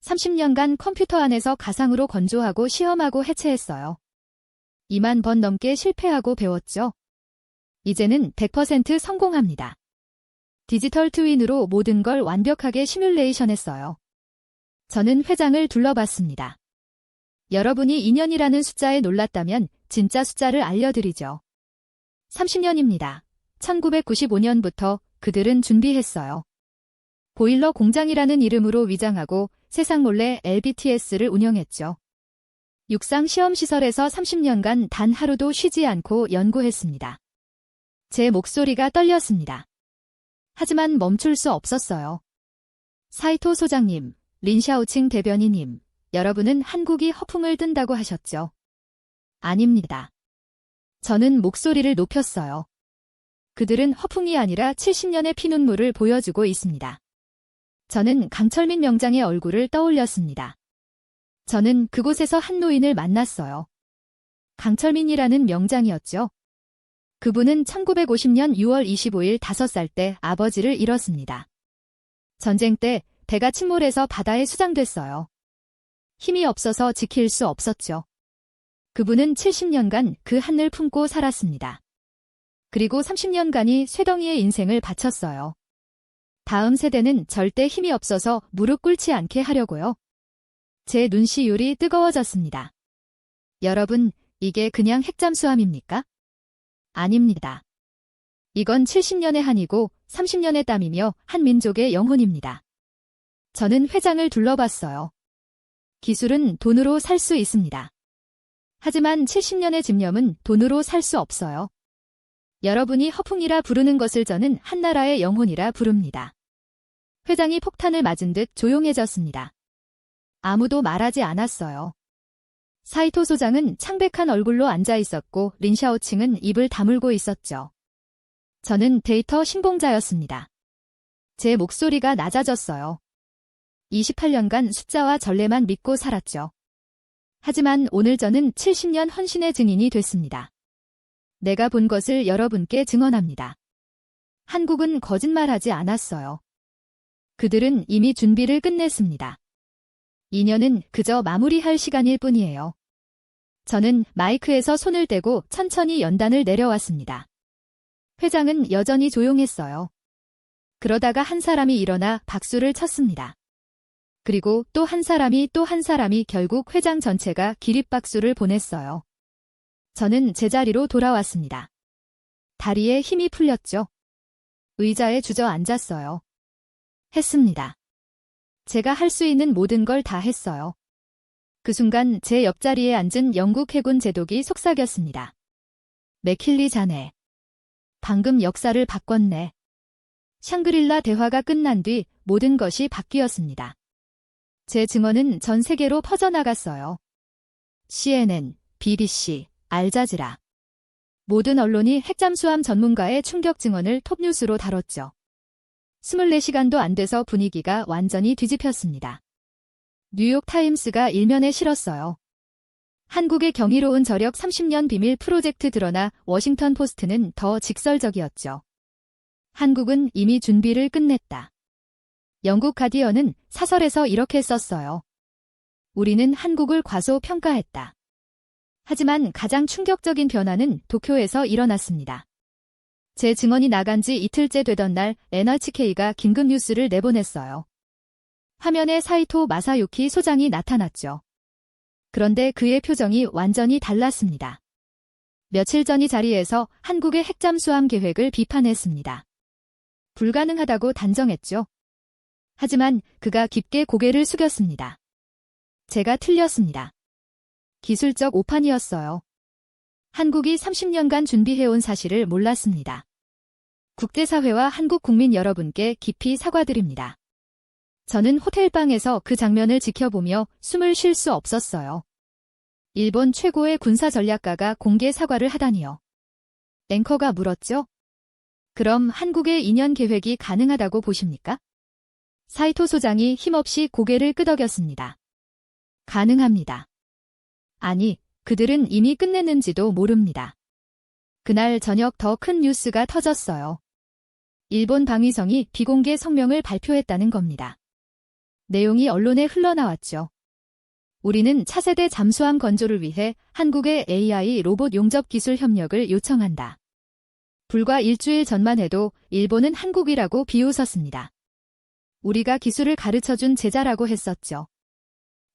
30년간 컴퓨터 안에서 가상으로 건조하고 시험하고 해체했어요. 2만 번 넘게 실패하고 배웠죠. 이제는 100% 성공합니다. 디지털 트윈으로 모든 걸 완벽하게 시뮬레이션했어요. 저는 회장을 둘러봤습니다. 여러분이 2년이라는 숫자에 놀랐다면 진짜 숫자를 알려드리죠. 30년입니다. 1995년부터 그들은 준비했어요. 보일러 공장이라는 이름으로 위장하고 세상 몰래 LBTS를 운영했죠. 육상 시험시설에서 30년간 단 하루도 쉬지 않고 연구했습니다. 제 목소리가 떨렸습니다. 하지만 멈출 수 없었어요. 사이토 소장님, 린샤오칭 대변인님, 여러분은 한국이 허풍을 뜬다고 하셨죠? 아닙니다. 저는 목소리를 높였어요. 그들은 허풍이 아니라 70년의 피눈물을 보여주고 있습니다. 저는 강철민 명장의 얼굴을 떠올렸습니다. 저는 그곳에서 한 노인을 만났어요. 강철민이라는 명장이었죠. 그분은 1950년 6월 25일 5살 때 아버지를 잃었습니다. 전쟁 때 배가 침몰해서 바다에 수장됐어요. 힘이 없어서 지킬 수 없었죠. 그분은 70년간 그 한을 품고 살았습니다. 그리고 30년간이 쇠덩이의 인생을 바쳤어요. 다음 세대는 절대 힘이 없어서 무릎 꿇지 않게 하려고요. 제 눈시울이 뜨거워졌습니다. 여러분, 이게 그냥 핵잠수함입니까? 아닙니다. 이건 70년의 한이고 30년의 땀이며 한 민족의 영혼입니다. 저는 회장을 둘러봤어요. 기술은 돈으로 살 수 있습니다. 하지만 70년의 집념은 돈으로 살 수 없어요. 여러분이 허풍이라 부르는 것을 저는 한나라의 영혼이라 부릅니다. 회장이 폭탄을 맞은 듯 조용해졌습니다. 아무도 말하지 않았어요. 사이토 소장은 창백한 얼굴로 앉아 있었고 린샤오칭은 입을 다물고 있었죠. 저는 데이터 신봉자였습니다. 제 목소리가 낮아졌어요. 28년간 숫자와 전례만 믿고 살았죠. 하지만 오늘 저는 70년 헌신의 증인이 됐습니다. 내가 본 것을 여러분께 증언합니다. 한국은 거짓말하지 않았어요. 그들은 이미 준비를 끝냈습니다. 2년은 그저 마무리할 시간일 뿐이에요. 저는 마이크에서 손을 떼고 천천히 연단을 내려왔습니다. 회장은 여전히 조용했어요. 그러다가 한 사람이 일어나 박수를 쳤습니다. 그리고 또 한 사람이 결국 회장 전체가 기립박수를 보냈어요. 저는 제자리로 돌아왔습니다. 다리에 힘이 풀렸죠. 의자에 주저앉았어요. 했습니다. 제가 할 수 있는 모든 걸 다 했어요. 그 순간 제 옆자리에 앉은 영국 해군 제독이 속삭였습니다. 맥킬리 자네. 방금 역사를 바꿨네. 샹그릴라 대화가 끝난 뒤 모든 것이 바뀌었습니다. 제 증언은 전 세계로 퍼져나갔어요. CNN, BBC, 알자지라. 모든 언론이 핵잠수함 전문가의 충격 증언을 톱뉴스로 다뤘죠. 24시간도 안 돼서 분위기가 완전히 뒤집혔습니다. 뉴욕 타임스가 일면에 실었어요. 한국의 경이로운 저력 30년 비밀 프로젝트 드러나 워싱턴 포스트는 더 직설적이었죠. 한국은 이미 준비를 끝냈다. 영국 가디언은 사설에서 이렇게 썼어요. 우리는 한국을 과소평가했다. 하지만 가장 충격적인 변화는 도쿄에서 일어났습니다. 제 증언이 나간 지 이틀째 되던 날 NHK가 긴급 뉴스를 내보냈어요. 화면에 사이토 마사유키 소장이 나타났죠. 그런데 그의 표정이 완전히 달랐습니다. 며칠 전 이 자리에서 한국의 핵잠수함 계획을 비판했습니다. 불가능하다고 단정했죠. 하지만 그가 깊게 고개를 숙였습니다. 제가 틀렸습니다. 기술적 오판이었어요. 한국이 30년간 준비해온 사실을 몰랐습니다. 국제사회와 한국 국민 여러분께 깊이 사과드립니다. 저는 호텔방에서 그 장면을 지켜보며 숨을 쉴 수 없었어요. 일본 최고의 군사전략가가 공개 사과를 하다니요. 앵커가 물었죠. 그럼 한국의 2년 계획이 가능하다고 보십니까? 사이토 소장이 힘없이 고개를 끄덕였습니다. 가능합니다. 아니, 그들은 이미 끝냈는지도 모릅니다. 그날 저녁 더 큰 뉴스가 터졌어요. 일본 방위성이 비공개 성명을 발표했다는 겁니다. 내용이 언론에 흘러나왔죠. 우리는 차세대 잠수함 건조를 위해 한국의 AI 로봇 용접 기술 협력을 요청한다. 불과 일주일 전만 해도 일본은 한국이라고 비웃었습니다. 우리가 기술을 가르쳐준 제자라고 했었죠.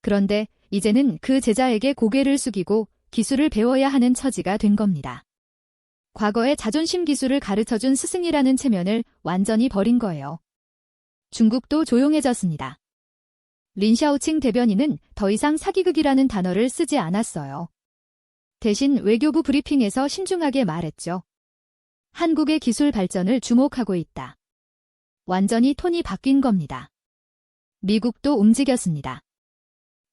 그런데 이제는 그 제자에게 고개를 숙이고 기술을 배워야 하는 처지가 된 겁니다. 과거에 자존심 기술을 가르쳐준 스승이라는 체면을 완전히 버린 거예요. 중국도 조용해졌습니다. 린샤오칭 대변인은 더 이상 사기극이라는 단어를 쓰지 않았어요. 대신 외교부 브리핑에서 신중하게 말했죠. 한국의 기술 발전을 주목하고 있다. 완전히 톤이 바뀐 겁니다. 미국도 움직였습니다.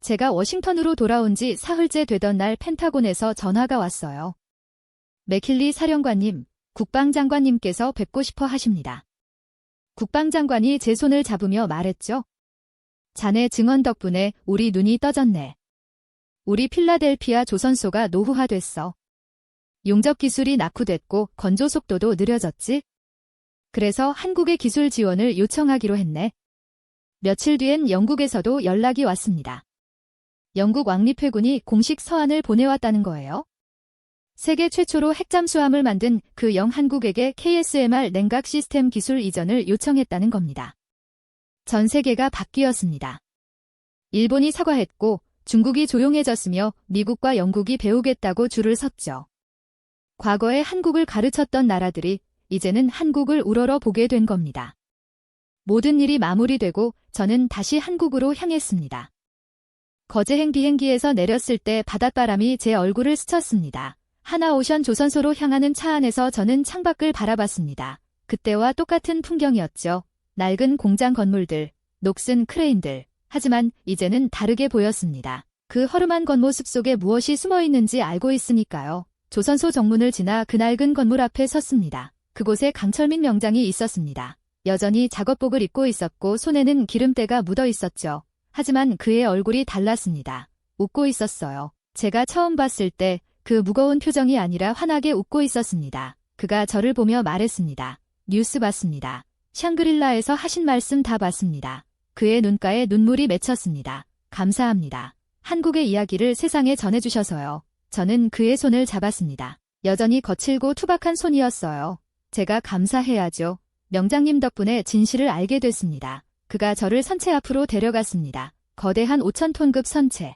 제가 워싱턴으로 돌아온 지 사흘째 되던 날 펜타곤에서 전화가 왔어요. 맥킬리 사령관님, 국방장관님께서 뵙고 싶어 하십니다. 국방장관이 제 손을 잡으며 말했죠. 자네 증언 덕분에 우리 눈이 떠졌네. 우리 필라델피아 조선소가 노후화됐어. 용접 기술이 낙후됐고 건조 속도도 느려졌지? 그래서 한국의 기술 지원을 요청하기로 했네. 며칠 뒤엔 영국에서도 연락이 왔습니다. 영국 왕립해군이 공식 서한을 보내왔다는 거예요. 세계 최초로 핵잠수함을 만든 그 영한국에게 KSMR 냉각 시스템 기술 이전을 요청했다는 겁니다. 전 세계가 바뀌었습니다. 일본이 사과했고 중국이 조용해졌으며 미국과 영국이 배우겠다고 줄을 섰죠. 과거에 한국을 가르쳤던 나라들이 이제는 한국을 우러러 보게 된 겁니다. 모든 일이 마무리되고 저는 다시 한국으로 향했습니다. 거제행 비행기에서 내렸을 때 바닷바람이 제 얼굴을 스쳤습니다. 하나오션 조선소로 향하는 차 안에서 저는 창밖을 바라봤습니다. 그때와 똑같은 풍경이었죠. 낡은 공장 건물들, 녹슨 크레인들. 하지만 이제는 다르게 보였습니다. 그 허름한 겉모습 속에 무엇이 숨어 있는지 알고 있으니까요. 조선소 정문을 지나 그 낡은 건물 앞에 섰습니다. 그곳에 강철민 명장이 있었습니다. 여전히 작업복을 입고 있었고 손에는 기름때가 묻어 있었죠. 하지만 그의 얼굴이 달랐습니다. 웃고 있었어요. 제가 처음 봤을 때 그 무거운 표정이 아니라 환하게 웃고 있었습니다. 그가 저를 보며 말했습니다. 뉴스 봤습니다. 샹그릴라에서 하신 말씀 다 봤습니다. 그의 눈가에 눈물이 맺혔습니다. 감사합니다. 한국의 이야기를 세상에 전해주셔서요. 저는 그의 손을 잡았습니다. 여전히 거칠고 투박한 손이었어요. 제가 감사해야죠. 명장님 덕분에 진실을 알게 됐습니다. 그가 저를 선체 앞으로 데려갔습니다. 거대한 5,000톤급 선체.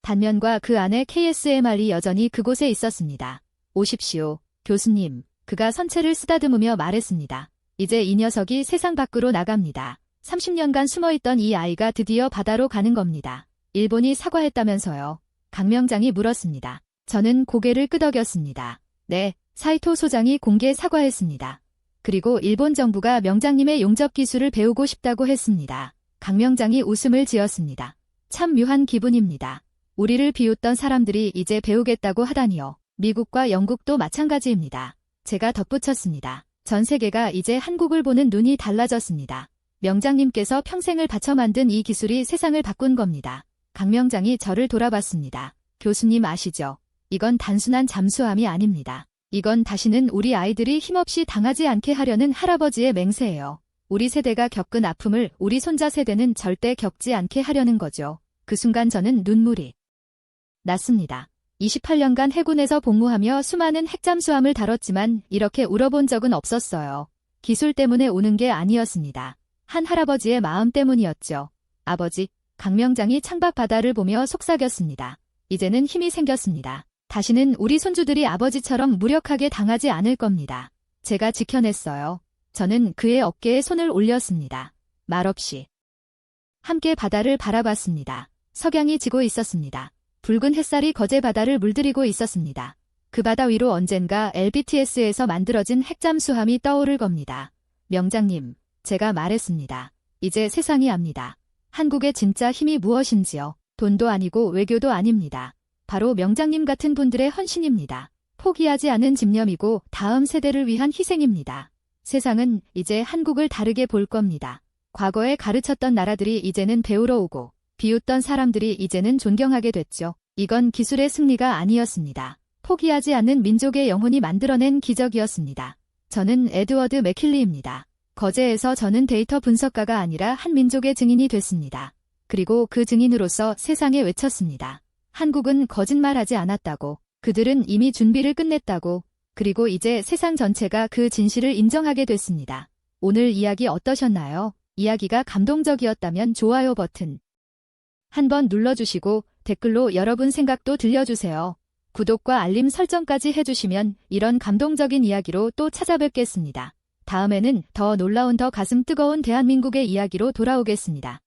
단면과 그 안에 KSMR이 여전히 그곳에 있었습니다. 오십시오, 교수님. 그가 선체를 쓰다듬으며 말했습니다. 이제 이 녀석이 세상 밖으로 나갑니다. 30년간 숨어있던 이 아이가 드디어 바다로 가는 겁니다. 일본이 사과했다면서요. 강명장이 물었습니다. 저는 고개를 끄덕였습니다. 네, 사이토 소장이 공개 사과했습니다. 그리고 일본 정부가 명장님의 용접 기술을 배우고 싶다고 했습니다. 강명장이 웃음을 지었습니다. 참 묘한 기분입니다. 우리를 비웃던 사람들이 이제 배우겠다고 하다니요. 미국과 영국도 마찬가지입니다. 제가 덧붙였습니다. 전 세계가 이제 한국을 보는 눈이 달라졌습니다. 명장님께서 평생을 바쳐 만든 이 기술이 세상을 바꾼 겁니다. 강명장이 저를 돌아봤습니다. 교수님 아시죠? 이건 단순한 잠수함이 아닙니다. 이건 다시는 우리 아이들이 힘없이 당하지 않게 하려는 할아버지의 맹세예요. 우리 세대가 겪은 아픔을 우리 손자 세대는 절대 겪지 않게 하려는 거죠. 그 순간 저는 눈물이 났습니다. 28년간 해군에서 복무하며 수많은 핵잠수함을 다뤘지만 이렇게 울어본 적은 없었어요. 기술 때문에 우는 게 아니었습니다. 한 할아버지의 마음 때문이었죠. 아버지, 강명장이 창밖 바다를 보며 속삭였습니다. 이제는 힘이 생겼습니다. 다시는 우리 손주들이 아버지처럼 무력하게 당하지 않을 겁니다. 제가 지켜냈어요. 저는 그의 어깨에 손을 올렸습니다. 말없이. 함께 바다를 바라봤습니다. 석양이 지고 있었습니다. 붉은 햇살이 거제 바다를 물들이고 있었습니다. 그 바다 위로 언젠가 LBTS에서 만들어진 핵잠수함이 떠오를 겁니다. 명장님, 제가 말했습니다. 이제 세상이 압니다. 한국의 진짜 힘이 무엇인지요. 돈도 아니고 외교도 아닙니다. 바로 명장님 같은 분들의 헌신입니다. 포기하지 않은 집념이고 다음 세대를 위한 희생입니다. 세상은 이제 한국을 다르게 볼 겁니다. 과거에 가르쳤던 나라들이 이제는 배우러 오고 비웃던 사람들이 이제는 존경하게 됐죠. 이건 기술의 승리가 아니었습니다. 포기하지 않는 민족의 영혼이 만들어낸 기적이었습니다. 저는 에드워드 맥킬리입니다. 거제에서 저는 데이터 분석가가 아니라 한 민족의 증인이 됐습니다. 그리고 그 증인으로서 세상에 외쳤습니다. 한국은 거짓말하지 않았다고. 그들은 이미 준비를 끝냈다고. 그리고 이제 세상 전체가 그 진실을 인정하게 됐습니다. 오늘 이야기 어떠셨나요? 이야기가 감동적이었다면 좋아요 버튼 한번 눌러주시고 댓글로 여러분 생각도 들려주세요. 구독과 알림 설정까지 해주시면 이런 감동적인 이야기로 또 찾아뵙겠습니다. 다음에는 더 놀라운 더 가슴 뜨거운 대한민국의 이야기로 돌아오겠습니다.